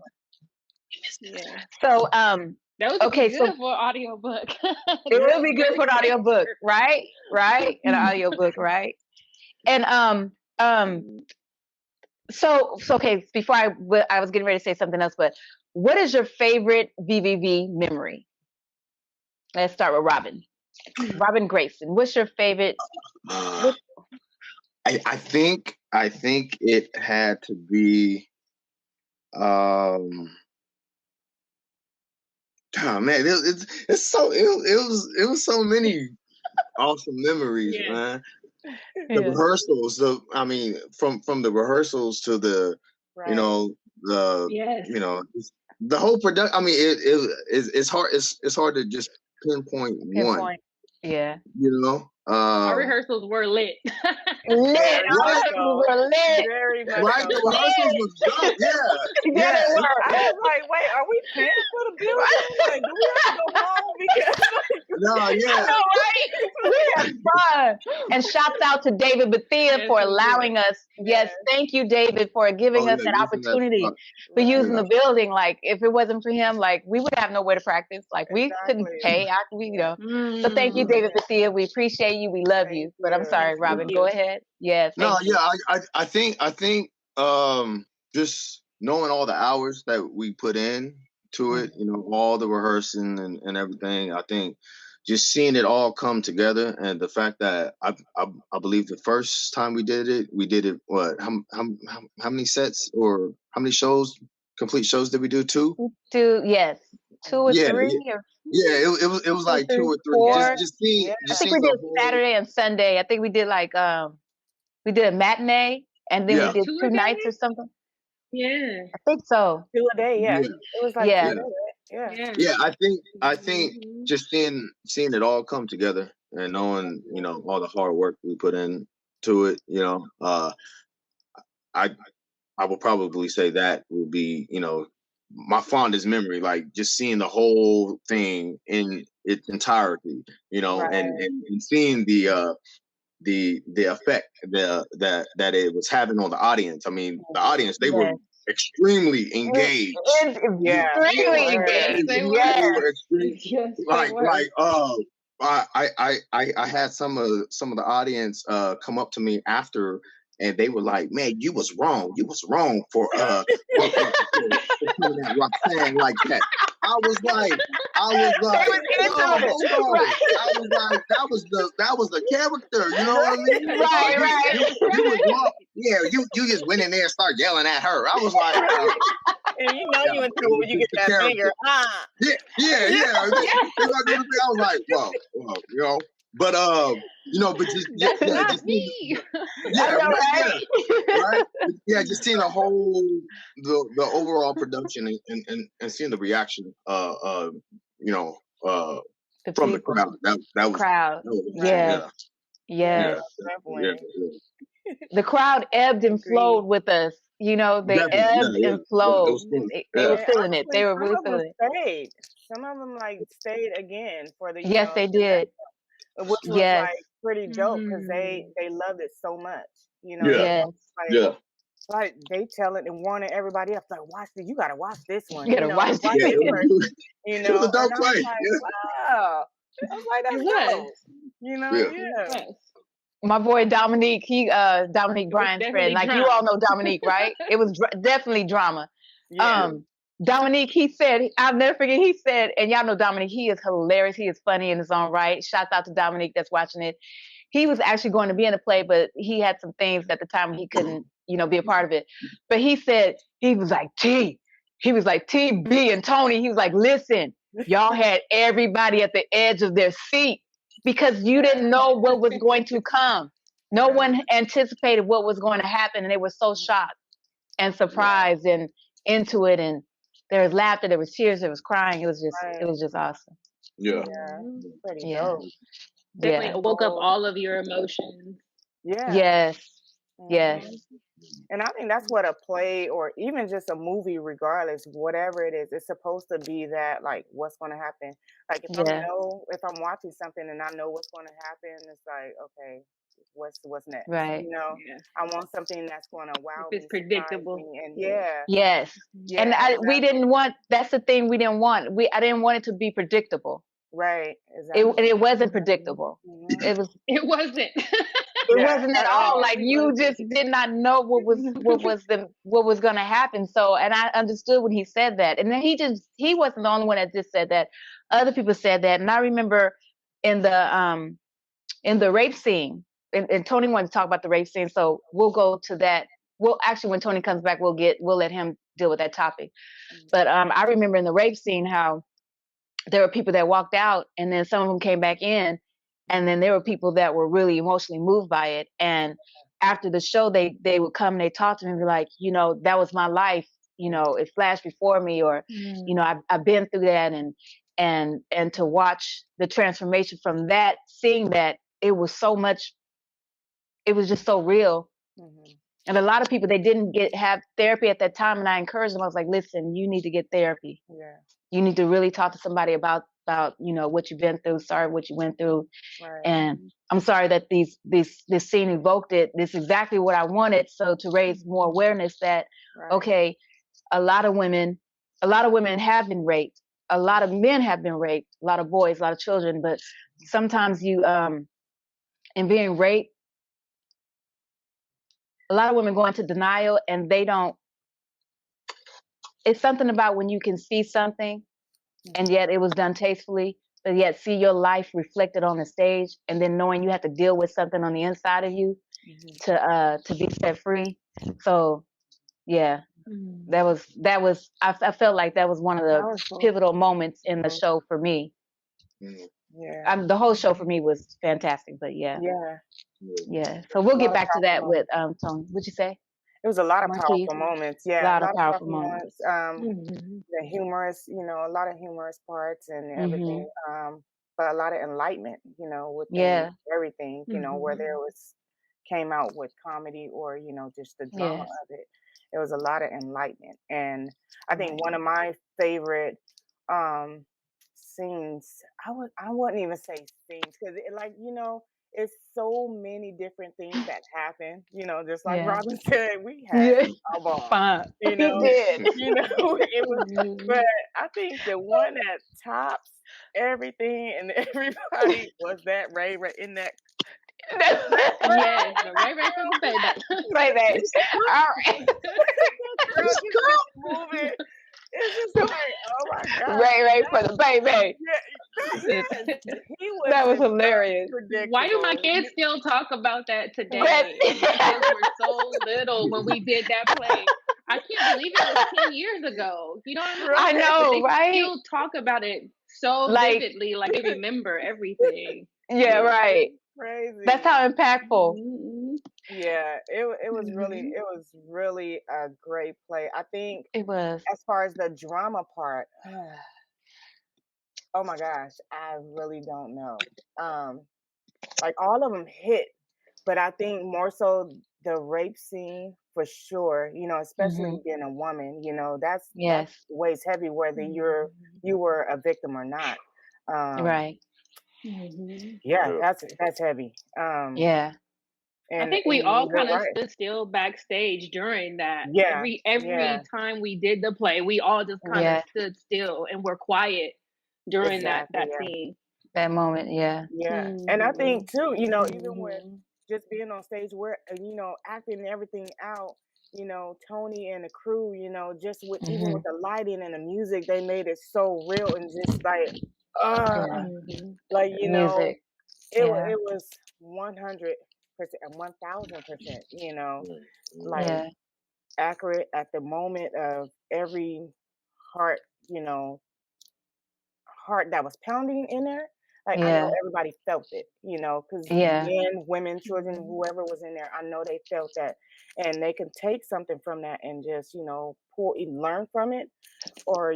So, that was good for an audiobook. It will be good for an audiobook, right? Right? An audiobook, right? And so okay, before I was getting ready to say something else, but what is your favorite VVV memory? Let's start with Robin. Robin Grayson, what's your favorite? I think it had to be man, it was so many awesome memories, man. The rehearsals, from the rehearsals to the the whole production. I mean, it's hard to just pinpoint one. Pinpoint. Yeah. You know, Our rehearsals were lit. Lit. Very Our much rehearsals so. were lit. Very much right? so. The rehearsals was dope. Yeah, Yeah, yeah. they were. I was like, wait, are we paying for the building? Like, do we have to go home? Because No, yeah. I know, right? We had fun. And shouts out to David Bethia Yes, for we allowing did. us. Yes, thank you, David, for giving Oh us yeah, that using that opportunity spot. for using Yeah. the building. Like, if it wasn't for him, like, we would have nowhere to practice. Like, we couldn't Exactly. pay after we, you know. So thank you, Mm. David Bethia. We appreciate you. We love Thank you. But I'm you. sorry, Robin. Thank Go you. ahead. Yeah, No, thank you. yeah. I think just knowing all the hours that we put in to it, you know, all the rehearsing and everything. I think just seeing it all come together, and the fact that I believe the first time we did it what how many sets or how many shows, complete shows did we do? 2? Yes. 2 or Yeah, 3 yeah, or yeah. It was like 2 or 3. 4. Just seeing Yeah. I just think seeing we the did whole. Saturday and Sunday. I think we did like we did a matinee and then Yeah, we did 2 2 a nights day? or something. Yeah. I think so. 2 a day, yeah. yeah, It was like Yeah. 2 a day. Yeah. Yeah. yeah. I think Mhm. just seeing it all come together and knowing, you know, all the hard work we put in to it, you know, I I will probably say that will be, you know, my fondest memory, like just seeing the whole thing in its entirety, you know, Right. and seeing the effect that it was having on the audience. I mean, the audience, they were Yes. extremely engaged. Yeah. Extremely Right. engaged. They were. Yes. They were extremely Yes, they like were. I had some of the audience come up to me after, and they were like, "Man, you was wrong. You was wrong for coming at Roxanne like that." I was like, They was into "No, it. hold on." Right. I was like, that was the character. You know what I mean? Right, right. You was wrong. Yeah, you just went in there and started yelling at her. I was like, And you know you in trouble when you get the that character. finger. Yeah. I was like, well, you know, but you know, but just That's not just me. I know, right? right, yeah, just seeing the whole the overall production and seeing the reaction, you know, The from the people. crowd. That was Crowd. that was Yes. Yes. Definitely. The crowd ebbed and Agreed. flowed with us. You know, they Definitely, ebbed yeah. and It flowed. was cool. They were Yeah. feeling it. They were Some really of them feeling it. stayed. Some of them like stayed again for the, you Yes, know, they the next did. one, which was Yes. like pretty dope because they loved it so much. You know, Yeah. Yes. Yeah. like they telling and warning everybody else like, watch this, you gotta watch this one. You gotta watch watch this. this It person. was, You it know, was a dope and I was play. like, Yeah. wow. I was like, It that's was. dope. You know, Yeah. yeah. Yes. My boy Dominique, Dominique It was Bryan's friend. definitely Like you drama. all know Dominique, right? It was definitely drama. Yeah. Dominique, he said, I'll never forget, he said, and y'all know Dominique, he is hilarious. He is funny in his own right. Shouts out to Dominique that's watching it. He was actually going to be in the play, but he had some things at the time he couldn't, you know, be a part of it. But he said, he was like, T, B, and Tony, he was like, listen, y'all had everybody at the edge of their seat because you didn't know what was going to come. No one anticipated what was going to happen, and they were so shocked and surprised and into it, and there was laughter, there was tears, there was crying. It was just awesome. Yeah. Yeah. Pretty Yeah. dope. Definitely Yeah. woke up all of your emotions. Yeah. Yes. Mhm. Yes. And I think that's what a play or even just a movie, regardless, whatever it is, it's supposed to be that like what's going to happen. Like if Yeah. if I'm watching something and I know what's going to happen, it's like, okay, what's next? Right. You know, Yeah. I want something that's going to wow If it's me, surprise predictable. me, and yeah, Yes. yeah, And we exactly. didn't want, that's the thing we didn't want. I didn't want it to be predictable. Right, exactly. It wasn't predictable. Mhm. It was It wasn't. it Yeah, wasn't at at all. all. Like you just did not know what was gonna happen. So, and I understood when he said that. And then he wasn't the only one that just said that. Other people said that. And I remember in the rape scene, and Tony wanted to talk about the rape scene, so we'll go to that. Well, actually, when Tony comes back, we'll let him deal with that topic. But I remember in the rape scene how there were people that walked out, and then some of them came back in, and then there were people that were really emotionally moved by it. And after the show, they would come and they talk to me and be like, you know, that was my life. You know, it flashed before me, or you know, I've been through that, and and to watch the transformation from that, seeing that it was so much, it was just so real. And a lot of people, they didn't have therapy at that time, and I encouraged them. I was like, listen, you need to get therapy. Yeah. You need to really talk to somebody about what you've been through. Sorry what you went through. Right. And I'm sorry that this scene evoked it. This is exactly what I wanted. So to raise more awareness that, okay, a lot of women have been raped. A lot of men have been raped. A lot of boys, a lot of children. But sometimes in being raped, a lot of women go into denial, and they don't. It's something about when you can see something, and yet it was done tastefully, but yet see your life reflected on the stage, and then knowing you have to deal with something on the inside of you to be set free. So yeah, that was I felt like that was one of the pivotal moments in the show for me. Yeah. The whole show for me was fantastic, but yeah. So we'll get back to that with Tony. What'd you say? It was a lot of Markeys. powerful moments. Yeah, a lot of powerful moments. The humorous, a lot of humorous parts and everything. But a lot of enlightenment, within everything, whether it came out with comedy or, just the drama of it. It was a lot of enlightenment. And I think one of my favorite scenes, I wouldn't even say scenes, because it's so many different things that happen, just like Robin said, we had a ball. Fun. It was, but I think the one that tops everything and everybody was that Ray in that. Yes, Ray from the payback. Payback. All right. Girl just moving. It's just like, oh my God. Ray for the baby. That was hilarious. Why do my kids still talk about that today? My kids were so little when we did that play. I can't believe it was 10 years ago. You know what I mean? I know, they right? still talk about it so vividly, like they remember everything. Yeah, right. Crazy. That's how impactful. Yeah, it was really a great play. I think it was. As far as the drama part, oh my gosh, I really don't know. Like all of them hit, but I think more so the rape scene for sure. Especially being a woman, that weighs heavy whether you were a victim or not. Right. Yeah, that's heavy. Yeah. I think we all kind of stood still backstage during that. Yeah. Every time we did the play, we all just kind of stood still and were quiet during that scene. That moment, yeah. Yeah. And I think too, even with just being on stage where acting everything out, Tony and the crew, just with even with the lighting and the music, they made it so real and just like like music. It was 100% and 1000%, like accurate at the moment of every heart, heart that was pounding in there. Like I know everybody felt it, because men, women, children, whoever was in there, I know they felt that, and they can take something from that and just learn from it, or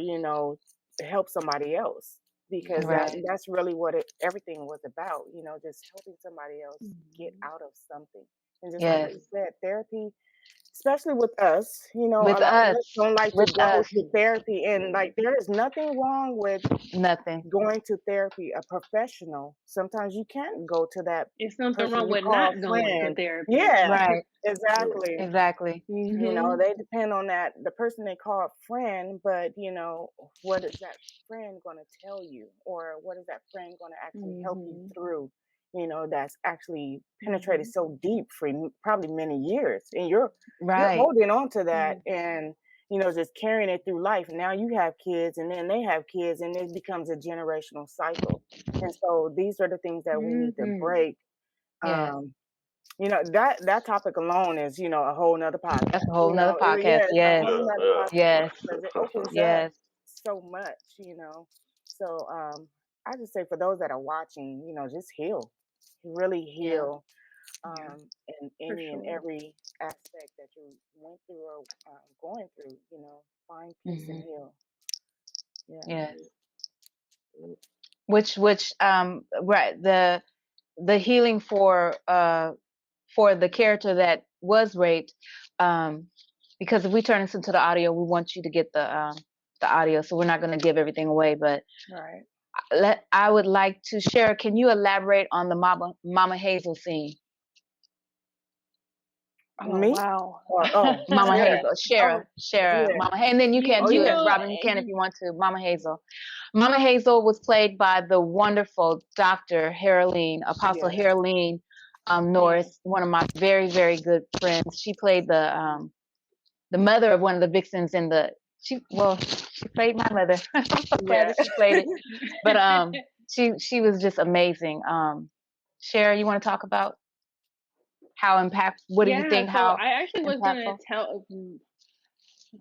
help somebody else, because that's really what everything was about, just helping somebody else get out of something. And just like you said, therapy, especially with us, a lot of us don't like to go to therapy, and like there is nothing wrong with going to therapy, a professional. Sometimes you can't go to that. It's something wrong with not going to therapy. Yeah, right. Exactly. They depend on the person they call a friend, but what is that friend going to tell you, or what is that friend going to actually help you through? That's actually penetrated so deep for probably many years, and you're holding on to that and just carrying it through life. Now you have kids, and then they have kids, and it becomes a generational cycle. And so these are the things that we need to break. That topic alone is a whole nother podcast. That's a whole nother podcast. Yes. It opens up so much. So I just say for those that are watching, just heal. Really heal in any and every aspect that you went through or going through, find peace and heal. Yes. which right, the healing for the character that was raped, because if we turn this into the audio, we want you to get the audio, so we're not going to give everything away, but I would like to share. Can you elaborate on the Mama Hazel scene? Me? Wow. Mama yeah. Hazel, Chera, Yeah. Mama, and then you can too, Robin. You can if you want to. Mama Hazel. Mama Hazel was played by the wonderful Dr. Karrine, Apostle Karrine Norris, one of my very, very good friends. She played the mother of one of the Vixens in the. She played my mother. I'm so glad that she played it. But she was just amazing. Chera, you want to talk about how impactful? What do you think? So how I actually was going to tell.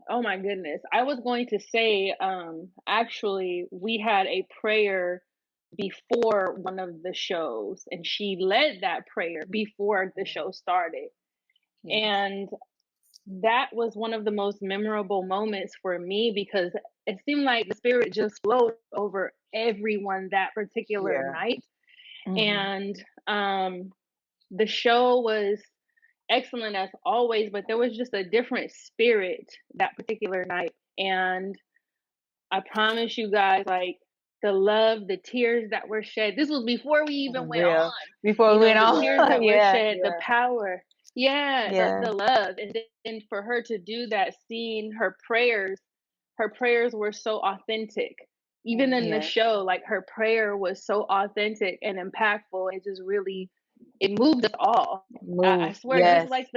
Oh my goodness! I was going to say, actually, we had a prayer before one of the shows, and she led that prayer before the show started, and that was one of the most memorable moments for me because it seemed like the spirit just flowed over everyone that particular night, and the show was excellent as always, but there was just a different spirit that particular night. And I promise you guys, like the love, the tears that were shed. This was before we even went on. Before we went on, the tears that were shed, the power, the love, and then for her to do that scene, her prayers were so authentic. Even in the show, like her prayer was so authentic and impactful. It just really, it moved us all. I swear, just like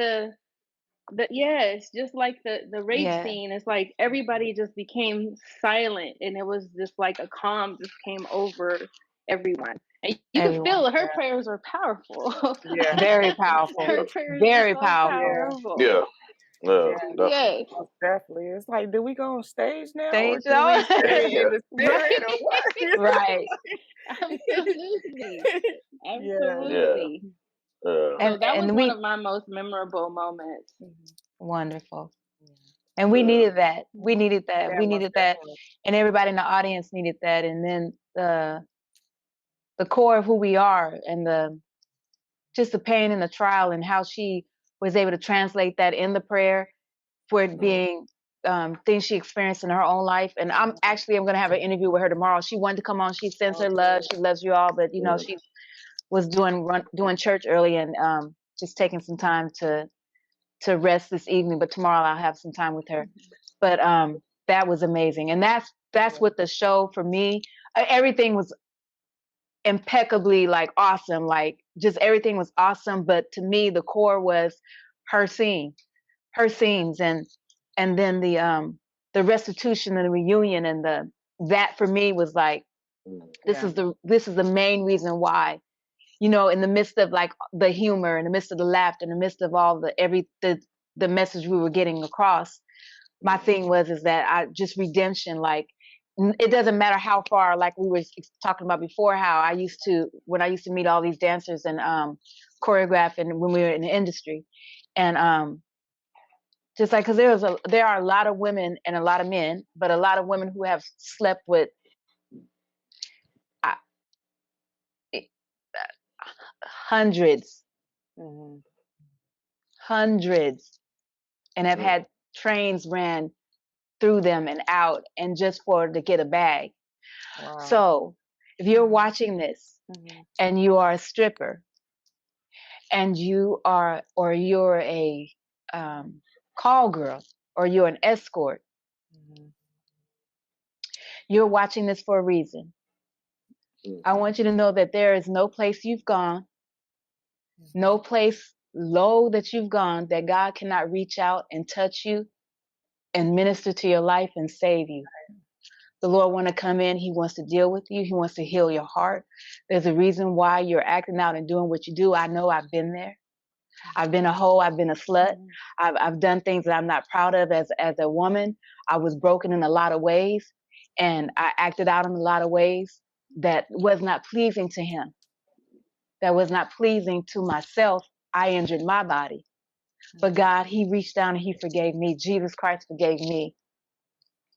just like the rape scene, it's like everybody just became silent, and it was just like a calm just came over everyone, and you could feel her prayers were powerful. Very powerful. Her prayers very were so powerful. Yes, definitely. It's like, do we go on stage now, or do we stay in the spirit, or what? Right. Absolutely. So that was one of my most memorable moments. Wonderful. And we needed that. We needed that. We needed that. And everybody in the audience needed that. And then the core of who we are, and just the pain and the trial, and how she was able to translate that in the prayer for it being things she experienced in her own life. And I'm going to have an interview with her tomorrow. She wanted to come on. She sends her love. She loves you all. But, she was doing church early, and just taking some time to rest this evening. But tomorrow I'll have some time with her. But that was amazing. And that's what the show, for me, everything was impeccably like awesome. Like just everything was awesome. But to me, the core was her scenes, and then the restitution and the reunion, and that for me was like, this is the main reason why, in the midst of like the humor, in the midst of the laughter, in the midst of all the message we were getting across, my thing is that I just redemption, like it doesn't matter how far, like we were talking about before, how when I used to meet all these dancers and choreograph, and when we were in the industry, and just like, because there are a lot of women and a lot of men, but a lot of women who have slept with hundreds, and have had trains ran through them and out, and just to get a bag. Wow. So if you're watching this and you are a stripper, and you're a call girl, or you're an escort, you're watching this for a reason. I want you to know that there is no place you've gone, no place low that you've gone, that God cannot reach out and touch you and minister to your life and save you. The Lord wants to come in. He wants to deal with you. He wants to heal your heart. There's a reason why you're acting out and doing what you do. I know I've been there. I've been a hoe. I've been a slut. I've done things that I'm not proud of as a woman. I was broken in a lot of ways, and I acted out in a lot of ways that was not pleasing to Him, that was not pleasing to myself. I injured my body. But God, He reached down and He forgave me. Jesus Christ forgave me.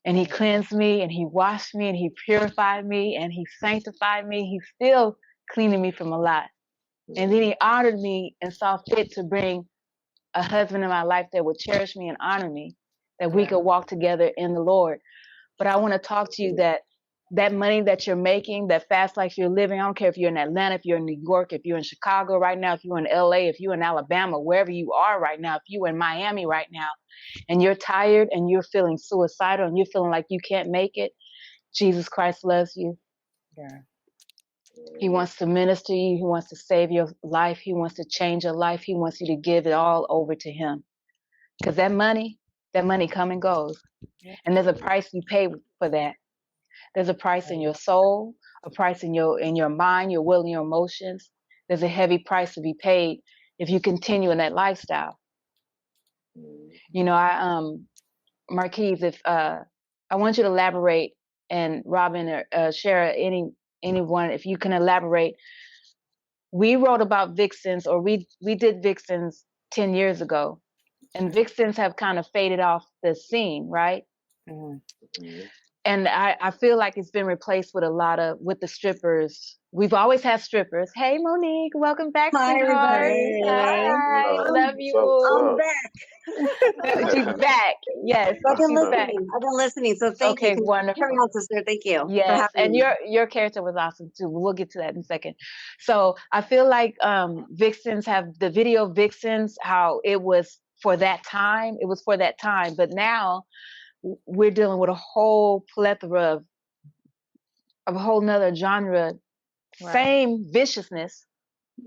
And he cleansed me, and he washed me, and he purified me, and he sanctified me. He's still cleaning me from a lot. And then he honored me and saw fit to bring a husband in my life that would cherish me and honor me, that we could walk together in the Lord. But I want to talk to you that money that you're making, that fast life you're living, I don't care if you're in Atlanta, if you're in New York, if you're in Chicago right now, if you're in LA, if you're in Alabama, wherever you are right now, if you're in Miami right now, and you're tired and you're feeling suicidal and you're feeling like you can't make it, Jesus Christ loves you. Yeah. He wants to minister you. He wants to save your life. He wants to change your life. He wants you to give it all over to him. Because that money come and goes. And there's a price you pay for that. There's a price in your soul, a price in your mind, your will, and your emotions. There's a heavy price to be paid if you continue in that lifestyle. You know, Markeys, if I want you to elaborate, and Robin or Chera, anyone, if you can elaborate. We wrote about Vixens, or we did Vixens 10 years ago, and Vixens have kind of faded off the scene, right? And I feel like it's been replaced with with the strippers. We've always had strippers. Hey, Monique, welcome back, sweetheart. Everybody. Hi, love you. I'm back. She's back. Yes, I've been she's listening. back. I've been listening. So thank you. Wonderful. Carry on, sister. Thank you. Yes, and your character was awesome too. We'll get to that in a second. So I feel like Vixens have the video Vixens, how it was for that time. It was for that time, but now we're dealing with a whole plethora of a whole nother genre, same viciousness,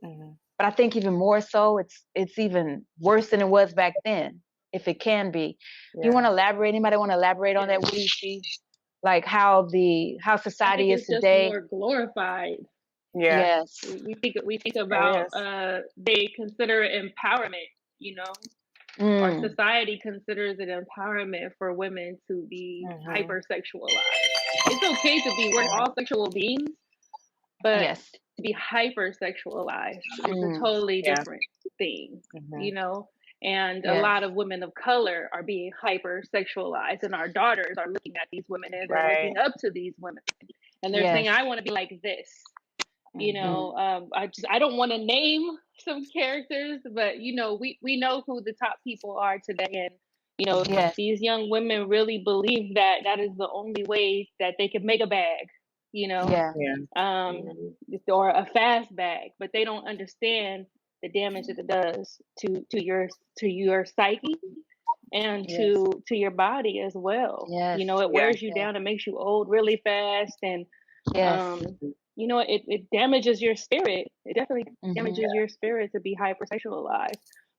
but I think even more so. It's even worse than it was back then, if it can be. Do you want to elaborate? Anybody want to elaborate on that? What do you see? Like how society is today? Just more glorified. Yeah. Yes. We think about they consider it empowerment, you know. Our society considers it empowerment for women to be hypersexualized. It's okay to be, we're all sexual beings, but to be hypersexualized is a totally different thing, you know. And a lot of women of color are being hypersexualized, and our daughters are looking at these women and they're looking up to these women, and they're saying, "I want to be like this." You know, I don't want to name some characters, but you know, we know who the top people are today, and you know, these young women really believe that is the only way that they can make a bag, you know, or a fast bag, but they don't understand the damage that it does to your psyche and to your body as well. You know, it wears you down and makes you old really fast, and you know, it damages your spirit. It definitely damages your spirit to be hypersexualized.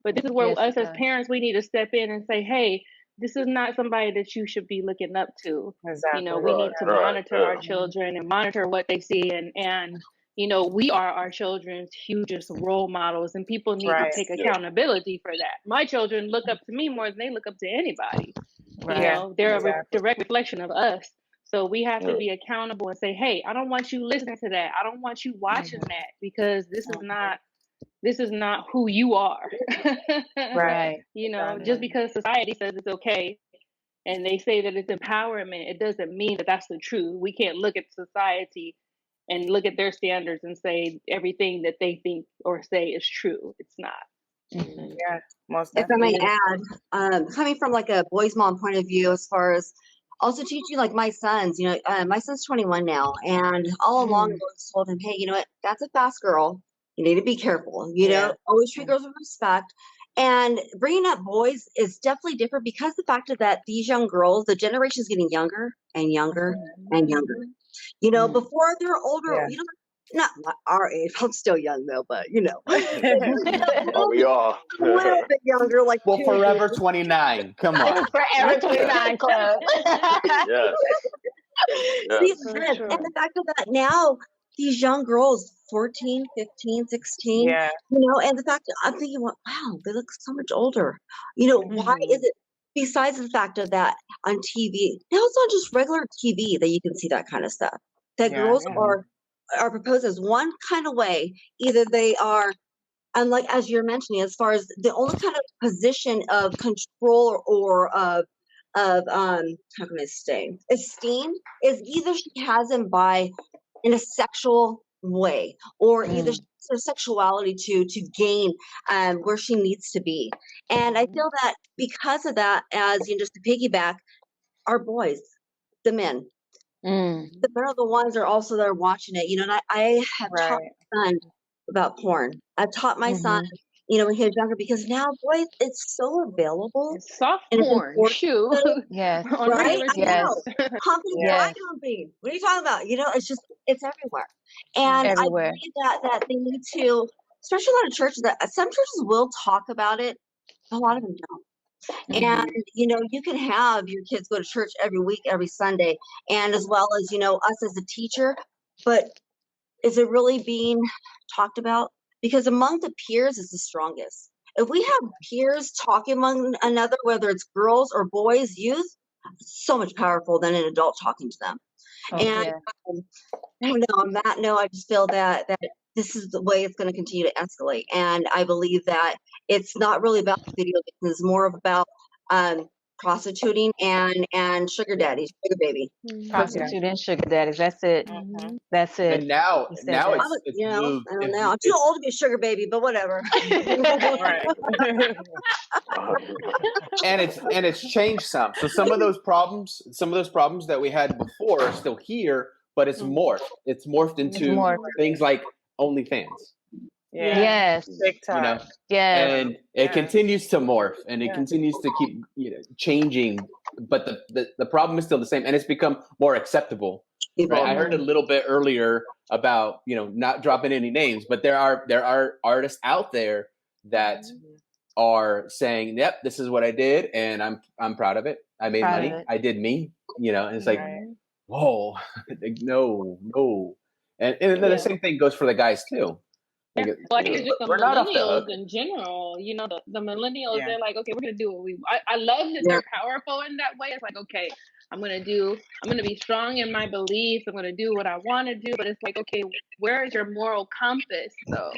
But this is where us as parents, we need to step in and say, hey, this is not somebody that you should be looking up to. You know, we need to monitor our children and monitor what they see. And you know, we are our children's hugest role models, and people need to take accountability for that. My children look up to me more than they look up to anybody. You know, they're a direct reflection of us. So we have to be accountable and say, hey, I don't want you listening to that. I don't want you watching that, because this is not who you are. You know, just because society says it's okay and they say that it's empowerment, it doesn't mean that that's the truth. We can't look at society and look at their standards and say everything that they think or say is true. It's not. Most if I may add, coming from like a boy's mom point of view, as far as also teaching like my sons, you know, my son's 21 now, and all along I always told him, hey, you know what, that's a fast girl. You need to be careful, you know, always treat girls with respect. And bringing up boys is definitely different, because the fact that these young girls, the generation is getting younger and younger and younger. You know, before they're older, you know, not our age. I'm still young though, but you know. We are. A little bit younger, like forever 29. Come on. Forever 29 club. See, and the fact that now these young girls, 14, 15, 16, you know, and the fact that I'm thinking, wow, they look so much older. You know, why is it, besides the fact of that on TV, now it's not just regular TV that you can see that kind of stuff. That girls are proposed as one kind of way. Either they are, and like as you're mentioning, as far as the only kind of position of control or of of how can I say esteem is either she has him in a sexual way, or either her sexuality to gain where she needs to be. And I feel that because of that, as just to piggyback, our boys, the men, they're the ones that are also there watching it, and I have taught my son about porn. I've taught my son, when he was younger, because now, boys, it's so available. It's soft And porn, shoot. Yes. On Right? regular I TV. know. Humping, Yes. humping. What are you talking about? It's everywhere. And I Everywhere. believe that they need to, especially a lot of churches, that some churches will talk about it, a lot of them don't. And you can have your kids go to church every week, every Sunday, and as well as us as a teacher, but is it really being talked about? Because among the peers is the strongest. If we have peers talking among another, whether it's girls or boys, youth, it's so much powerful than an adult talking to them. And I don't know, on that note, I just feel that this is the way it's going to continue to escalate. And I believe that it's not really about video games, it's more about prostituting and sugar daddies, sugar baby. Prostitute and sugar daddies. That's it. That's it. And now He said now that. it's I moved. don't know. I'm too old to be a sugar baby, but whatever. Right. and it's changed some. So some of those problems that we had before are still here, but it's morphed. It's morphed into things like OnlyFans. Yes. TikTok. Yes. And it continues to morph, and it continues to keep changing. But the problem is still the same, and it's become more acceptable. Right? I heard a little bit earlier about not dropping any names, but there are artists out there that are saying, "Yep, this is what I did, and I'm proud of it. I made money. I did me." And it's like, whoa, no. And then the same thing goes for the guys too. Well, I think it's just the millennials in general. The millennials, they're like, okay, we're gonna do what we. I love that they're powerful in that way. It's like, okay, I'm gonna be strong in my beliefs. I'm gonna do what I want to do. But it's like, okay, where is your moral compass? So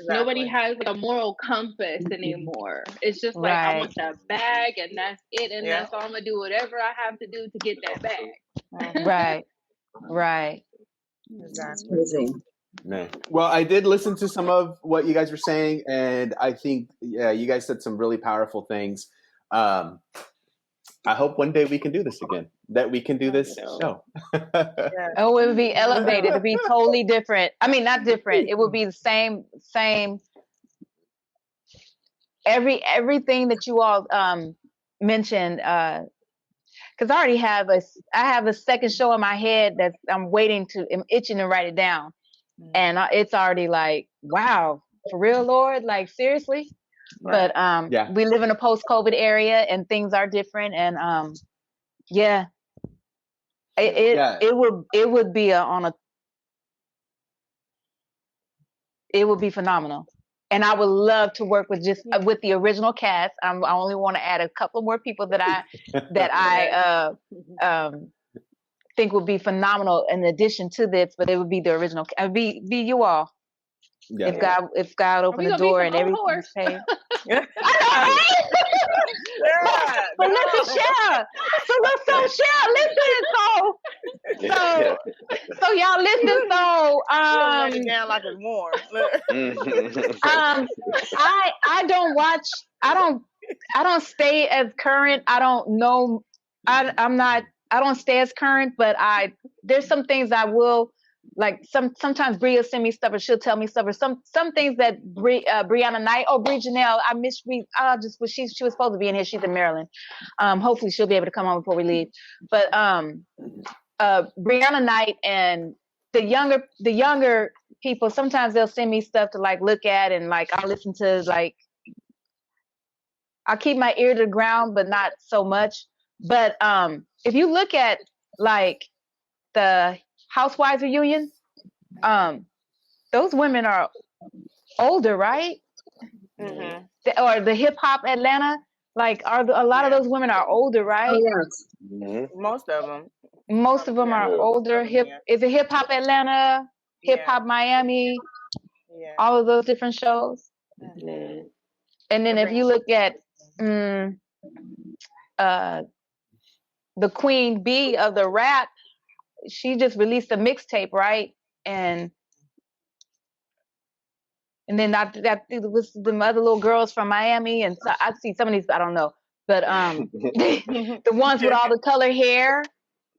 nobody has like a moral compass anymore. It's just like I want that bag, and that's it, and that's all I'm gonna do. Whatever I have to do to get that bag. Right. Exactly. Man. Well, I did listen to some of what you guys were saying, and I think you guys said some really powerful things. I hope one day we can do this again. That we can do this show. Oh, it would be elevated. It would be totally different. I mean, not different. It would be the same. Everything that you all mentioned. Because I already have a second show in my head that I'm itching to write it down. And it's already like, wow, for real, Lord, like seriously. But we live in a post-COVID area, and things are different. And it would be it would be phenomenal. And I would love to work with with the original cast. I only want to add a couple more people that I think would be phenomenal in addition to this, but it would be the original. Be you all. Yeah. If God opened the door and everything paid. I know, but listen, Chera. So Chera, listen. So y'all listen. So let it down like it's warm. I don't watch. I don't stay as current. I don't know. I don't stay as current, but there's some things I will like. Sometimes Bria will send me stuff, or she'll tell me stuff, or some things that Brianna Knight or Bri Janelle. I miss Bri. Just she was supposed to be in here. She's in Maryland. Hopefully she'll be able to come on before we leave. But Brianna Knight and the younger people, sometimes they'll send me stuff to like look at, and like I'll listen to like. I keep my ear to the ground, but not so much. But if you look at like the Housewives reunion, those women are older, right? Or the Hip Hop Atlanta, like a lot of those women are older, right? Most of them. Most of them are older. Is it Hip Hop Atlanta, Hip Hop Miami, all of those different shows? And then if you look at the queen bee of the rap, she just released a mixtape, right? And then that it was the other little girls from Miami, and so I see some of these, I don't know, but the ones with all the color hair,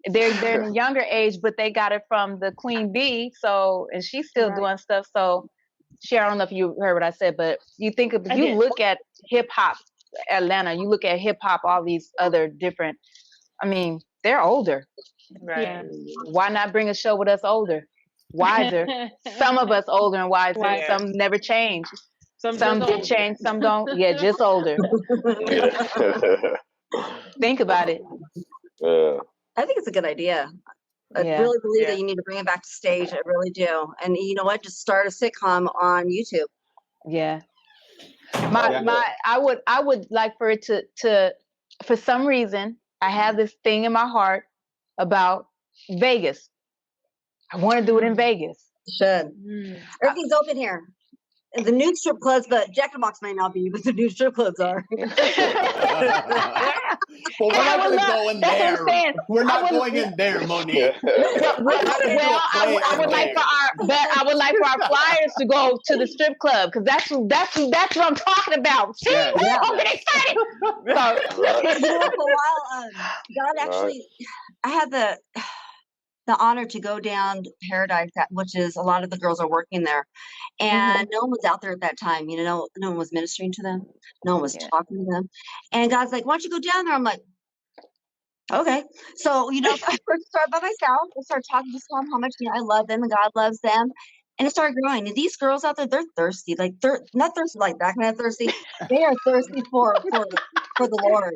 they're in a younger age, but they got it from the queen bee. So, and she's still doing stuff. So, Chera, I don't know if you heard what I said, but you think if you look at hip hop Atlanta, you look at hip hop, all these other different, I mean, they're older. Right. Yeah. Why not bring a show with us older, wiser? Some of us older and wiser. Yeah. Some never change. Some just did older. change. Some don't. Yeah, just older. Think about it. I think it's a good idea. I really believe that you need to bring it back to stage. I really do. And you know what? Just start a sitcom on YouTube. Yeah. I would like for it to for some reason, I have this thing in my heart about Vegas. I want to do it in Vegas. Should. Everything's open here. And the new strip clubs, but Jack in the Box might not be, but the new strip clubs are. Well, we're not going to go in there. We're not going in there, Monique. I would like for our flyers to go to the strip club, because that's what I'm talking about. See, I'm getting excited. You know, for a while, God actually, I had the honor to go down to Paradise, which is a lot of the girls are working there, and no one was out there at that time. You know, no one was ministering to them, no one was talking to them, and God's like, "Why don't you go down there?" I'm like, "Okay." So I first started by myself. I started talking to some how much I love them and God loves them, and it started growing. And these girls out there, they're thirsty, like they're not thirsty like that kind of thirsty. They are thirsty for the Lord,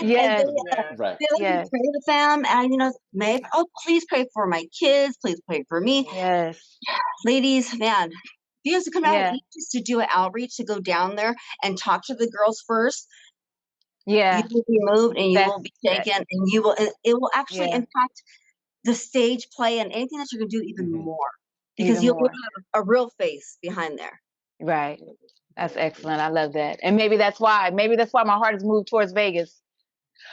Yes. And they let me pray with them, and May, please pray for my kids, please pray for me. Yes, ladies, man, you guys to come out just to do an outreach, to go down there and talk to the girls first. Yeah, you will be moved and you will be shaken, and it will actually impact the stage play and anything that you're gonna do even more, because you'll have a real face behind there. Right. That's excellent. I love that. And maybe that's why my heart has moved towards Vegas.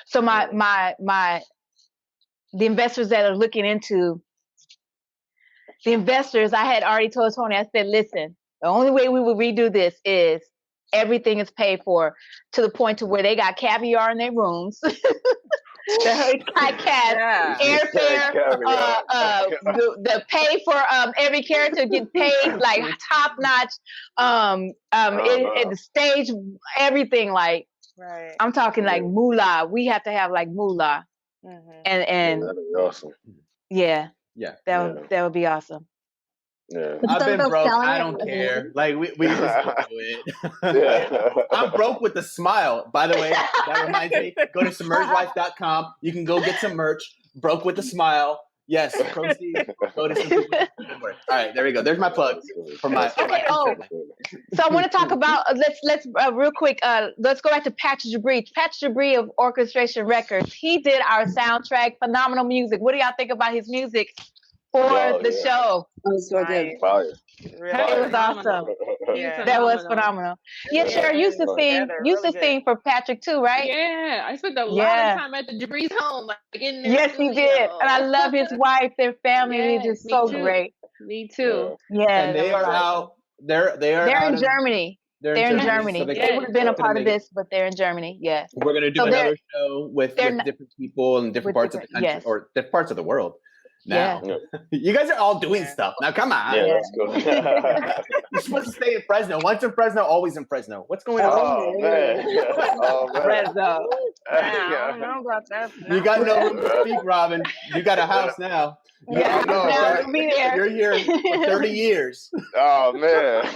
So the investors that are looking into the investors, I had already told Tony, I said, listen, the only way we would redo this is everything is paid for, to the point to where they got caviar in their rooms. The airfare, the pay for every character get paid like top notch. The stage, everything, like I'm talking like moolah. We have to have like moolah, and that'd be awesome. That would be awesome. Yeah. I've been broke. I don't care. Like we just do it. I'm broke with a smile. By the way, that reminds me. Go to submergelife.com. You can go get some merch. Broke with a smile. Yes, proceed. Go to some. All right, there we go. There's my plug for my. So I want to talk about. Let's real quick. Let's go back to Patrick Jabri. Patrick Jabri of Orchestration Records. He did our soundtrack. Phenomenal music. What do y'all think about his music for the show? It was so good. Fire. It was awesome. That was phenomenal. Yeah, Chera used to sing for Patrick too, right? Yeah, I spent a lot of time at the Jabri's home, like in the Yes, studio. he did. And I love his wife, their family. They're just so great. Me too. Yeah, and they are out. They're in Germany. They're in Germany. So they would have been a part of this, but they're in Germany. Yeah. We're gonna do another show with different people in different parts of the country or different parts of the world. Now, you guys are all doing stuff. Now, come on. Yeah, let's go. You're supposed to stay in Fresno. Once in Fresno, always in Fresno. What's going on? Oh, man. Fresno. I don't know about that. You got no room to speak, Robin. You got a house now. Yeah, you're here for 30 years. Oh man,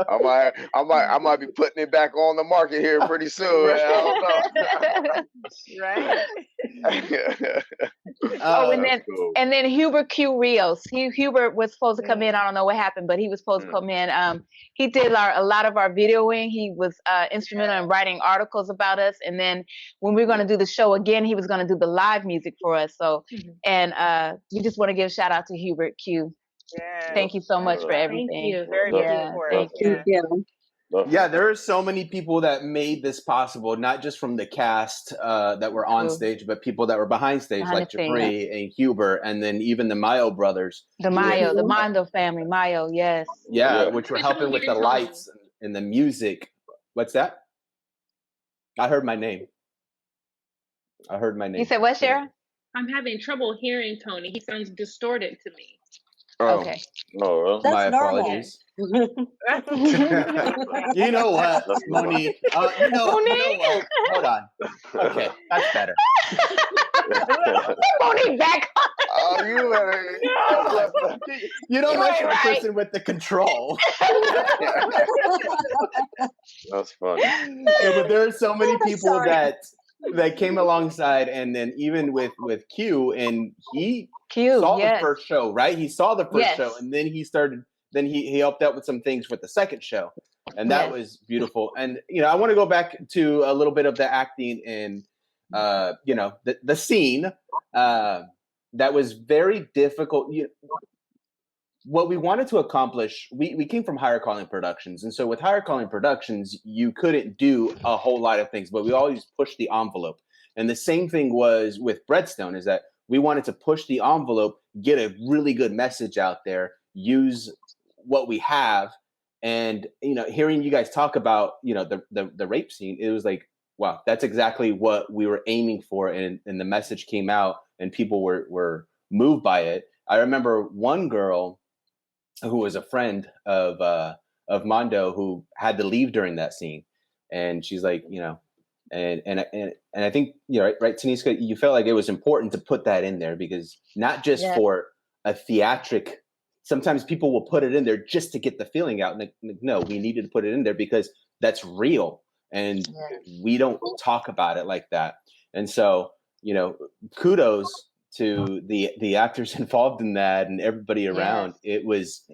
I might be putting it back on the market here pretty soon. I Right. And then Hubert Q. Rios. Hubert was supposed to come in. I don't know what happened, but he was supposed to come in. He did a lot of our videoing. He was instrumental in writing articles about us. And then when we were going to do the show again, he was going to do the live music for us. So, and we just want to give a shout out to Hubert Q. Yeah. Thank you so much for everything. Thank you. Very good. Thank you. Yeah, there are so many people that made this possible, not just from the cast that were on stage, but people that were behind stage, like Jabri and Huber, and then even the Mayo brothers. The Mondo family, Mayo, yes. Yeah, which were helping with the lights and the music. What's that? I heard my name. You said what, Chera? I'm having trouble hearing Tony. He sounds distorted to me. Oh. Okay. No, that's my normal. apologies. You know what, Monique? You know what? Hold on. Okay, that's better. Monique back on. Oh, you better. You don't mess with the person with the control. That's funny. Yeah, but there are so many people that came alongside, and then even with Q, and he saw the first show, right? He saw the first show, and then he started. Then he helped out with some things with the second show, and that was beautiful. And I want to go back to a little bit of the acting and the scene that was very difficult. What we wanted to accomplish, we came from Higher Calling Productions, and so with Higher Calling Productions, you couldn't do a whole lot of things, but we always pushed the envelope. And the same thing was with Bredstone, is that we wanted to push the envelope, get a really good message out there, use what we have. And hearing you guys talk about the rape scene, it was like, wow, that's exactly what we were aiming for, and the message came out and people were moved by it. I remember one girl who was a friend of Mondo who had to leave during that scene, and she's like, and I think right, Taniska, you felt like it was important to put that in there, because not just for a theatric. Sometimes people will put it in there just to get the feeling out. And no, we needed to put it in there because that's real, and we don't talk about it like that. And so, kudos to the actors involved in that and everybody around. It was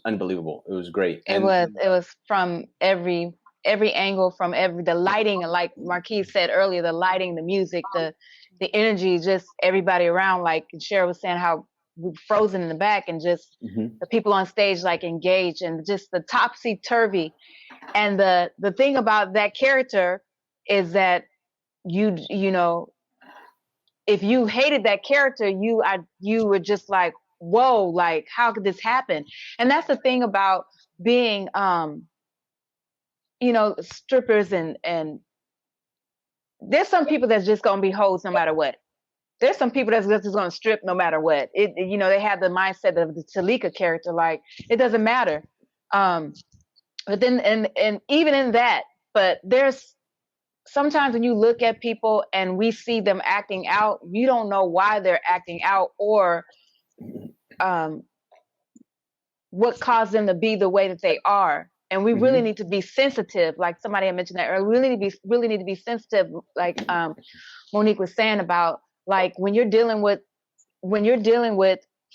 unbelievable. It was great. It was from every angle, from the lighting, like Markeys said earlier, the lighting, the music, the energy, just everybody around. Like Chera was saying, how we're frozen in the back, and just the people on stage like engaged, and just the topsy-turvy. And the thing about that character is that if you hated that character, you were just like, whoa, like, how could this happen? And that's the thing about being strippers, and there's some people that's just gonna be hoes no matter what. There's some people that's just gonna strip no matter what. They have the mindset of the Talika character, like it doesn't matter. But then and even in that, but there's sometimes when you look at people and we see them acting out, you don't know why they're acting out, or what caused them to be the way that they are. And we really need to be sensitive, like somebody had mentioned that earlier. We really need to be sensitive, like Monique was saying about, like, when you're dealing with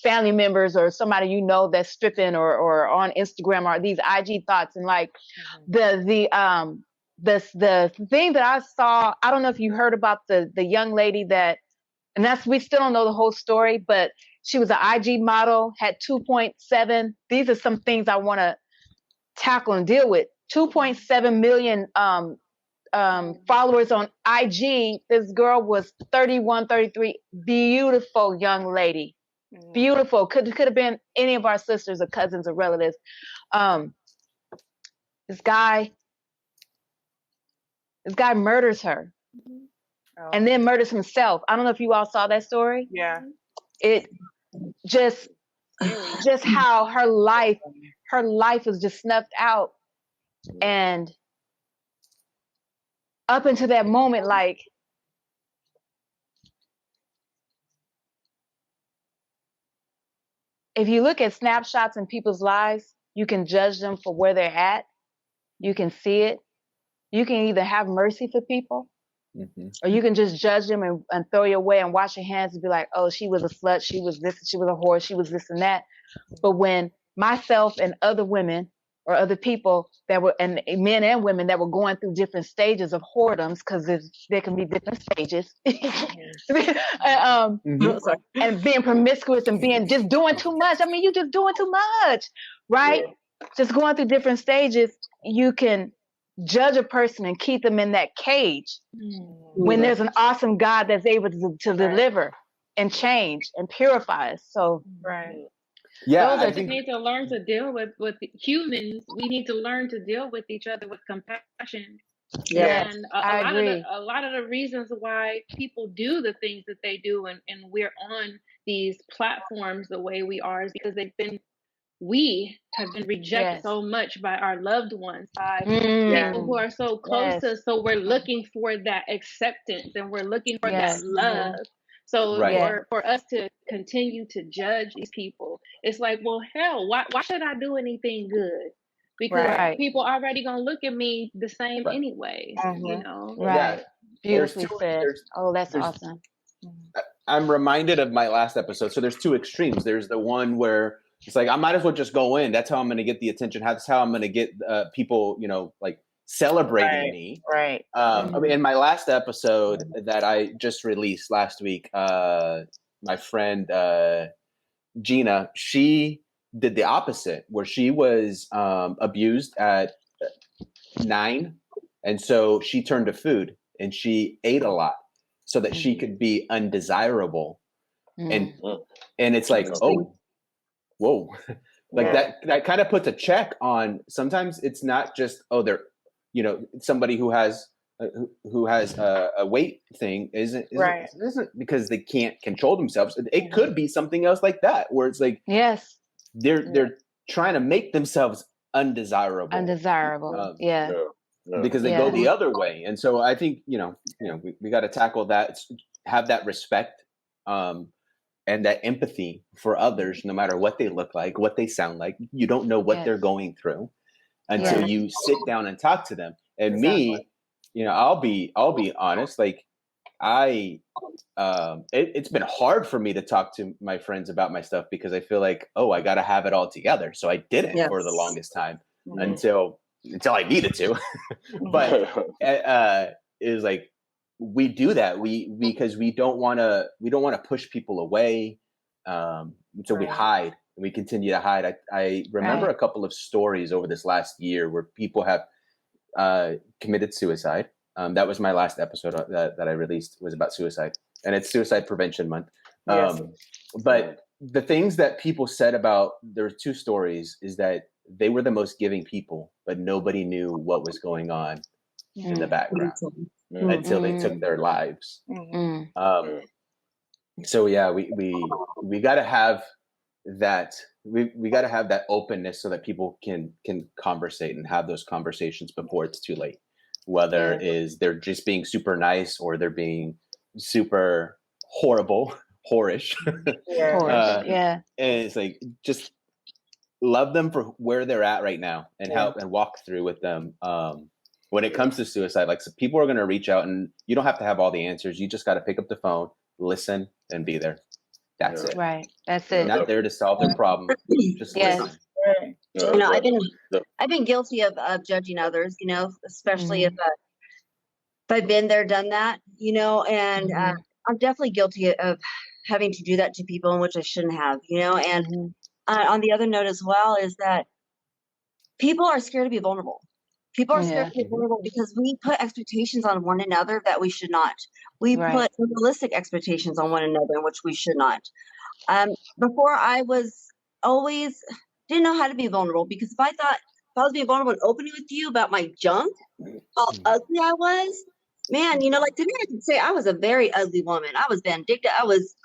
family members or somebody that's stripping or on Instagram, or these IG thoughts, and like the thing that I saw, I don't know if you heard about the young lady we still don't know the whole story, but she was an IG model, had 2.7. These are some things I want to tackle and deal with. 2.7 million followers on IG. This girl was 31, 33, beautiful young lady. Beautiful. Could have been any of our sisters or cousins or relatives. This guy murders her, and then murders himself. I don't know if you all saw that story. Yeah. It just how her life was just snuffed out, and up until that moment, like, if you look at snapshots in people's lives, you can judge them for where they're at. You can see it. You can either have mercy for people, or you can just judge them and throw you away and wash your hands and be like, oh, she was a slut, she was this, she was a whore, she was this and that. But when myself and other women or other people that were, and men and women that were going through different stages of whoredoms, because there can be different stages, and being promiscuous and being just doing too much. I mean, you just doing too much, right? just going through different stages, you can judge a person and keep them in that cage when there's an awesome God that's able to deliver and change and purify us. So, yeah, we need to learn to deal with humans. We need to learn to deal with each other with compassion. Yes, and I agree. A lot of the reasons why people do the things that they do and we're on these platforms the way we are is because we have been rejected so much by our loved ones, by people who are so close to us. So we're looking for that acceptance and we're looking for that love. So for us to continue to judge these people, it's like, well, hell, why should I do anything good? Because people already gonna look at me the same anyway, you know? Right. Beautifully said. Oh, that's awesome. I'm reminded of my last episode. So there's two extremes. There's the one where it's like, I might as well just go in. That's how I'm going to get the attention. That's how I'm going to get people, you know, like celebrating me. Right. I mean, in my last episode that I just released last week, my friend Gina, she did the opposite, where she was abused at 9. And so she turned to food and she ate a lot so that she could be undesirable. And it's like, oh, whoa. Like that kind of puts a check on. Sometimes it's not just, oh, they're, you know, somebody who has a weight thing isn't because they can't control themselves. It could be something else like that, where it's like, they're trying to make themselves undesirable, because they go the other way. And so I think, you know, we got to tackle that, have that respect, and that empathy for others, no matter what they look like, what they sound like. You don't know what they're going through until you sit down and talk to them. And me, you know, I'll be honest. Like it's been hard for me to talk to my friends about my stuff because I feel like, oh, I got to have it all together. So I didn't for the longest time until I needed to. But it was like, we do that because we don't want to push people away, so we hide and we continue to hide. I remember a couple of stories over this last year where people have committed suicide. That was my last episode that I released, was about suicide, and it's Suicide Prevention Month. But the things that people said about, there were 2 stories, is that they were the most giving people, but nobody knew what was going on in the background until they took their lives. So yeah, we got to have that. We got to have that openness so that people can conversate and have those conversations before it's too late. Whether is they're just being super nice or they're being super horrible, whorish. And it's like, just love them for where they're at right now and help and walk through with them. When it comes to suicide, like, so people are going to reach out, and you don't have to have all the answers. You just got to pick up the phone, listen, and be there. That's it. Right. That's it. You're not there to solve their problem. Just listen. You know, I've been guilty of judging others, you know, especially if I've been there, done that, you know, and I'm definitely guilty of having to do that to people, in which I shouldn't have, you know. And on the other note as well is that people are scared to be vulnerable. People are scared to be vulnerable because we put expectations on one another that we should not. We put realistic expectations on one another in which we should not. Before, I was always didn't know how to be vulnerable, because if I was being vulnerable and opening with you about my junk, how ugly I was, man, you know, like, today I can say I was a very ugly woman. I was vindictive. I was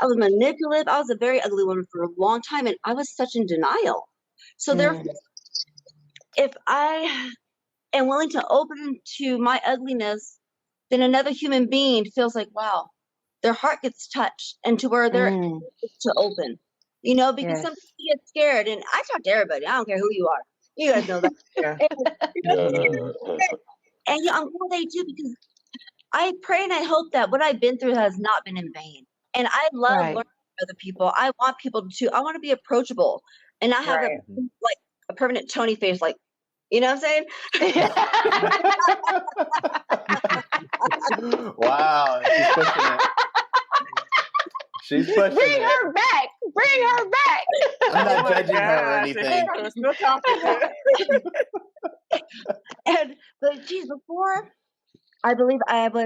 manipulative. I was a very ugly woman for a long time, and I was such in denial. So therefore, if I am willing to open to my ugliness, then another human being feels like, wow, their heart gets touched, and to where they're able to open, you know, because some people get scared. And I talk to everybody. I don't care who you are. You guys know that. And you know, I'm glad they do, because I pray and I hope that what I've been through has not been in vain. And I love learning from other people. I want people to, I want to be approachable and not have a permanent Tony face, like, you know what I'm saying? Wow, she's pushing it. She's pushing Bring her back. Bring her back. I'm not Oh my judging her or gosh, anything. we're still talking to But geez, before I believe I'm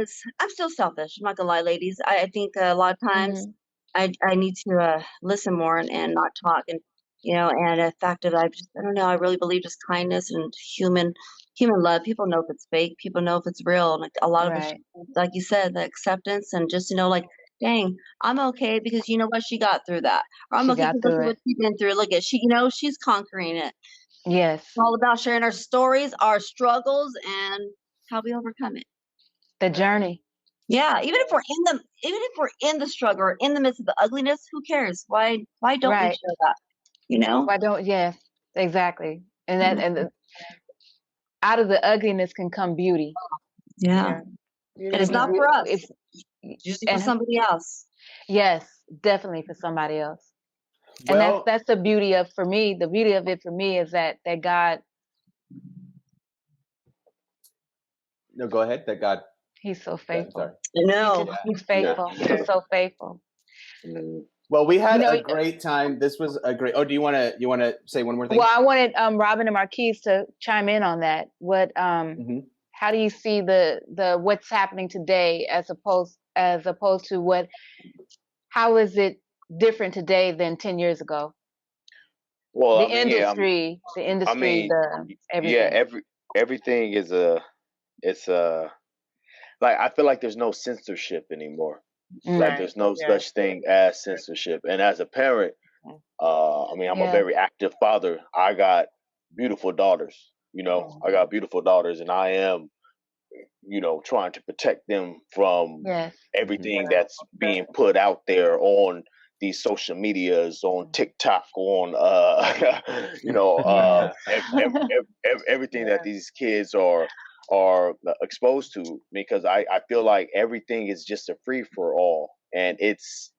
still selfish. I'm not gonna lie, ladies. I think a lot of times I need to listen more and not talk, and and the fact that I don't know, I really believe just kindness and human love. People know if it's fake. People know if it's real. And like a lot of us, like you said, the acceptance and just like, dang, I'm okay because you know what, she got through that, or I'm She okay got because look through at what it. she's been through. Look at she's conquering it. Yes. It's all about sharing our stories, our struggles, and how we overcome it. The journey. Yeah, even if we're in the struggle or in the midst of the ugliness, who cares? Why don't we Right. share that? Why don't? Yes, exactly. And that and out of the ugliness can come beauty. Yeah. you. And it's not for us. If It's usually for somebody else. yes, definitely for somebody else. And Well, that's the beauty of for me. The beauty of it for me is that God. no, go ahead. That God. He's so faithful. Sorry. No. He's faithful. He's so faithful. Well, we had a great time. This was a great. Oh, do you want to say one more thing? Well, I wanted Robin and Markeys to chime in on that. What how do you see the what's happening today as opposed to how is it different today than 10 years ago? Well, The industry, everything. Yeah, everything is like, I feel like there's no censorship anymore. Like there's no such thing as censorship. And as a parent, I'm a very active father. I got beautiful daughters, I got beautiful daughters, and I am, trying to protect them from everything that's being put out there on these social medias, on TikTok, on everything that these kids are exposed to, because I feel like everything is just a free for all, and it's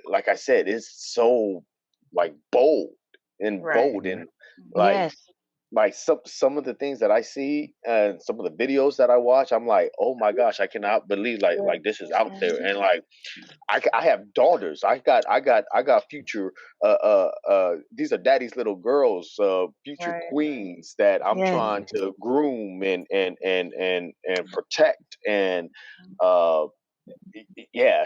like I said, it's so like bold and like some of the things that I see and some of the videos that I watch, I'm like, oh my gosh, I cannot believe like this is out there. And like I have daughters. I got future these are daddy's little girls, future queens that I'm trying to groom and protect, and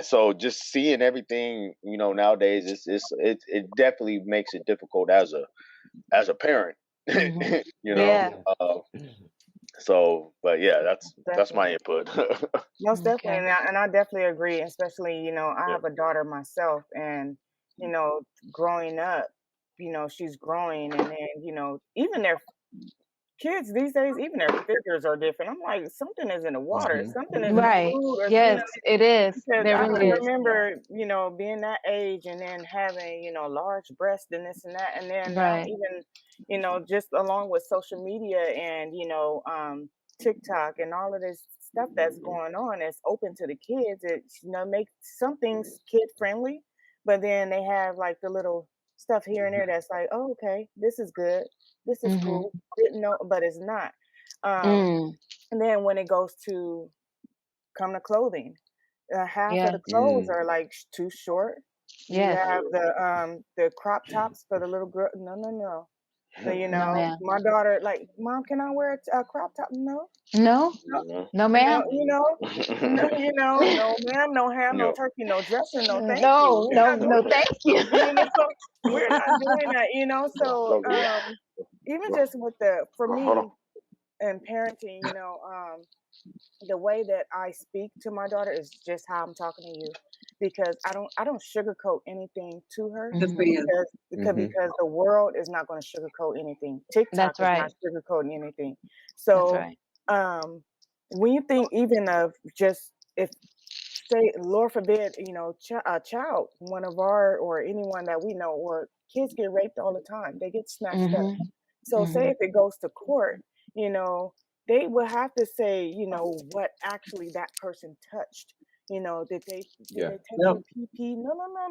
so just seeing everything nowadays, it definitely makes it difficult as a parent. So, but yeah, that's my input. Most definitely, and I definitely agree. Especially, I have a daughter myself, and growing up, she's growing, and then even their kids these days, even their figures are different. I'm like, something is in the water, something is in the food, or yes, it is. because There I really is. remember, being that age and then having, large breasts and this and that, and then now even, just along with social media and TikTok and all of this stuff that's going on, it's open to the kids. It makes some things kid friendly, but then they have like the little stuff here and there that's like, oh, okay, this is good, this is cool, didn't know, but it's not. And then when it goes to come to clothing, half of the clothes are like too short. You have the crop tops for the little girl. No. So, my daughter, like, Mom, can I wear a crop top? No, ma'am. No, ma'am, no ham, no turkey, no dressing, no thank you. No, thank you. So we're not doing that, So even just with for me and parenting, the way that I speak to my daughter is just how I'm talking to you, because I don't sugarcoat anything to her, because the world is not going to sugarcoat anything. TikTok is not sugarcoating anything. So when you think even of just, if say, Lord forbid, a child, one of our, or anyone that we know, or kids get raped all the time, they get snatched up. So say if it goes to court, they will have to say, what actually that person touched. Did they take PP?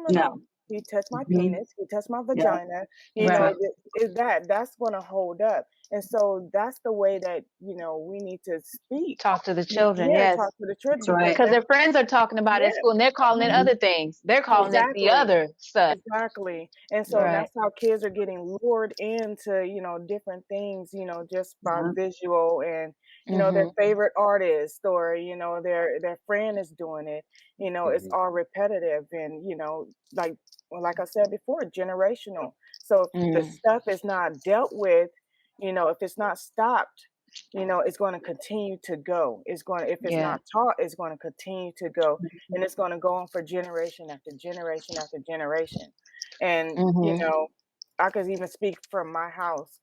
No. He touched my Mhm. penis. He touched my vagina. You Right. know, that's going to hold up. And so that's the way that, you know, we need to speak. Talk to the children, Yeah, yes. talk to the children That's right. because Because their friends are talking about it at yeah, school and they're calling it Mhm. other things. They're calling it the exactly. other stuff. Exactly. And so Right. that's how kids are getting lured into, you know, different things, you know, just by Yeah. visual and, you know, their Mhm. favorite artist or, you know, their friend is doing it. You know, it's all repetitive and, you know, like I said before, generational. So if the Mm. stuff is not dealt with, you know, if it's not stopped, you know, it's going to continue to go. It's going to, if it's Yeah. not taught, it's going to continue to go. And it's going to go on for generation after generation after generation. And, you Mhm. know, I could even speak from my house.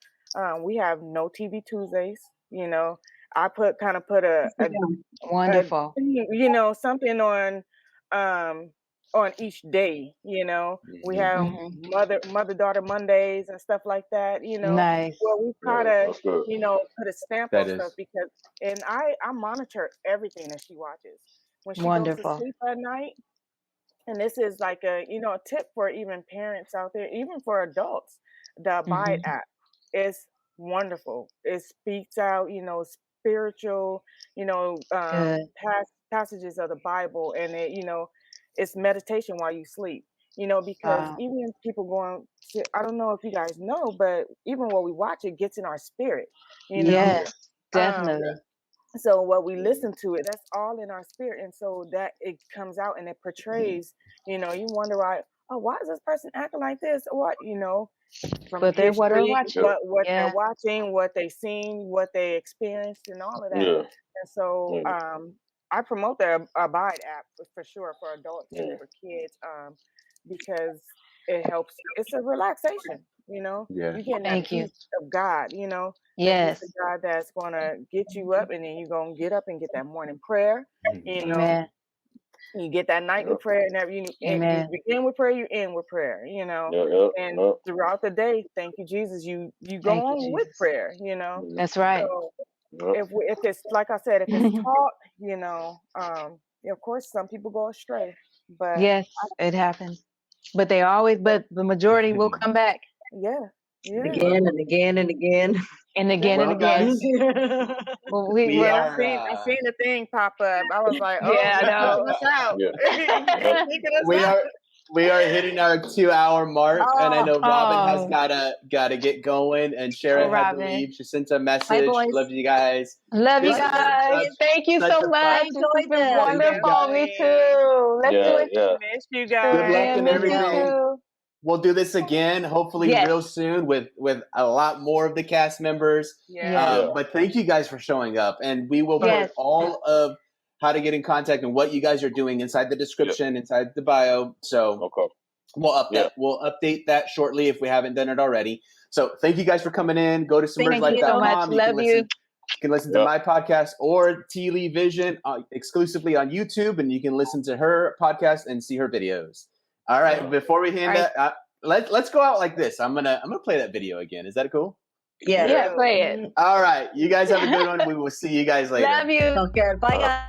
We have no TV Tuesdays, you know. I kind of put a Wonderful. you know, something on each day, you know. We have Mhm. mother daughter Mondays and stuff like that, you know, Nice. where we try Yeah, to, that's good. you know, put a stamp That on stuff is. because and I monitor everything that she watches. When she goes to Wonderful. sleep at night, and this is like a, you know, a tip for even parents out there, even for adults, the Abide Mhm. app is wonderful. It speaks out, you know, spiritual, you know, Good. passages of the Bible, and it, you know, it's meditation while you sleep. You know, because Wow. even people going to, I don't know if you guys know, but even while we watch it gets in our spirit, you know. Yes, Um, definitely. so what we listen to it, that's all in our spirit, and so that it comes out and it portrays, you know, you wonder why is this person acting like this, or what, you know, from But they're what are history, watching. what they're Yeah. watching, what they seen, what they experienced, and all of that. Yeah. And so I promote the Abide app for sure for adults and Yeah. for kids, because it helps. It's a relaxation, you know. Yeah. You're getting that Thank you. peace of God, you know, the peace Yes. of God that's gonna get you up, and then you're gonna get up and get that morning prayer, you know. Amen. You get that nightly prayer, and you Amen. begin with prayer, you end with prayer, you know. Yeah. Yeah. And Yeah. throughout the day, thank you, Jesus. You go Thank you, on with Jesus. prayer, you know. That's right. So Yeah. if it's like I said, if it's taught, you know, of course some people go astray, but Yes, it happens. But the majority will come back. yeah, Again and again and again. And again and Well, again. guys, Well, we yeah. are. I seen the thing pop up. I was like, oh, yeah, I he's know. calling us out. Yeah. He's speaking us we out. are hitting our 2-hour mark, and I know Robin has Oh. gotta get going, and Chera had to Robin. leave. She sent a message. boys. Love you guys. Love you This has been guys. Thank you such so a much. fun. I This has enjoyed been this. wonderful. Me Definitely. too. Let's do Yeah. it Yeah. Miss you Good guys. luck again. and Miss you everything. too. We'll do this again, hopefully Yes. real soon with a lot more of the cast members. Yeah. Yeah. But thank you guys for showing up, and we will Yes. put all of how to get in contact and what you guys are doing inside the description, inside the bio. So Okay. we'll update that shortly if we haven't done it already. So thank you guys for coming in. Go to Thank you so much. submergelife.com. Love you. You can listen to my podcast or T. Vision exclusively on YouTube, and you can listen to her podcast and see her videos. All right, before we hand it, let's go out like this. I'm gonna play that video again. Is that cool? Yeah. Yeah, play it. All right, you guys have a good one. We will see you guys later. Love you. Okay. Bye, guys.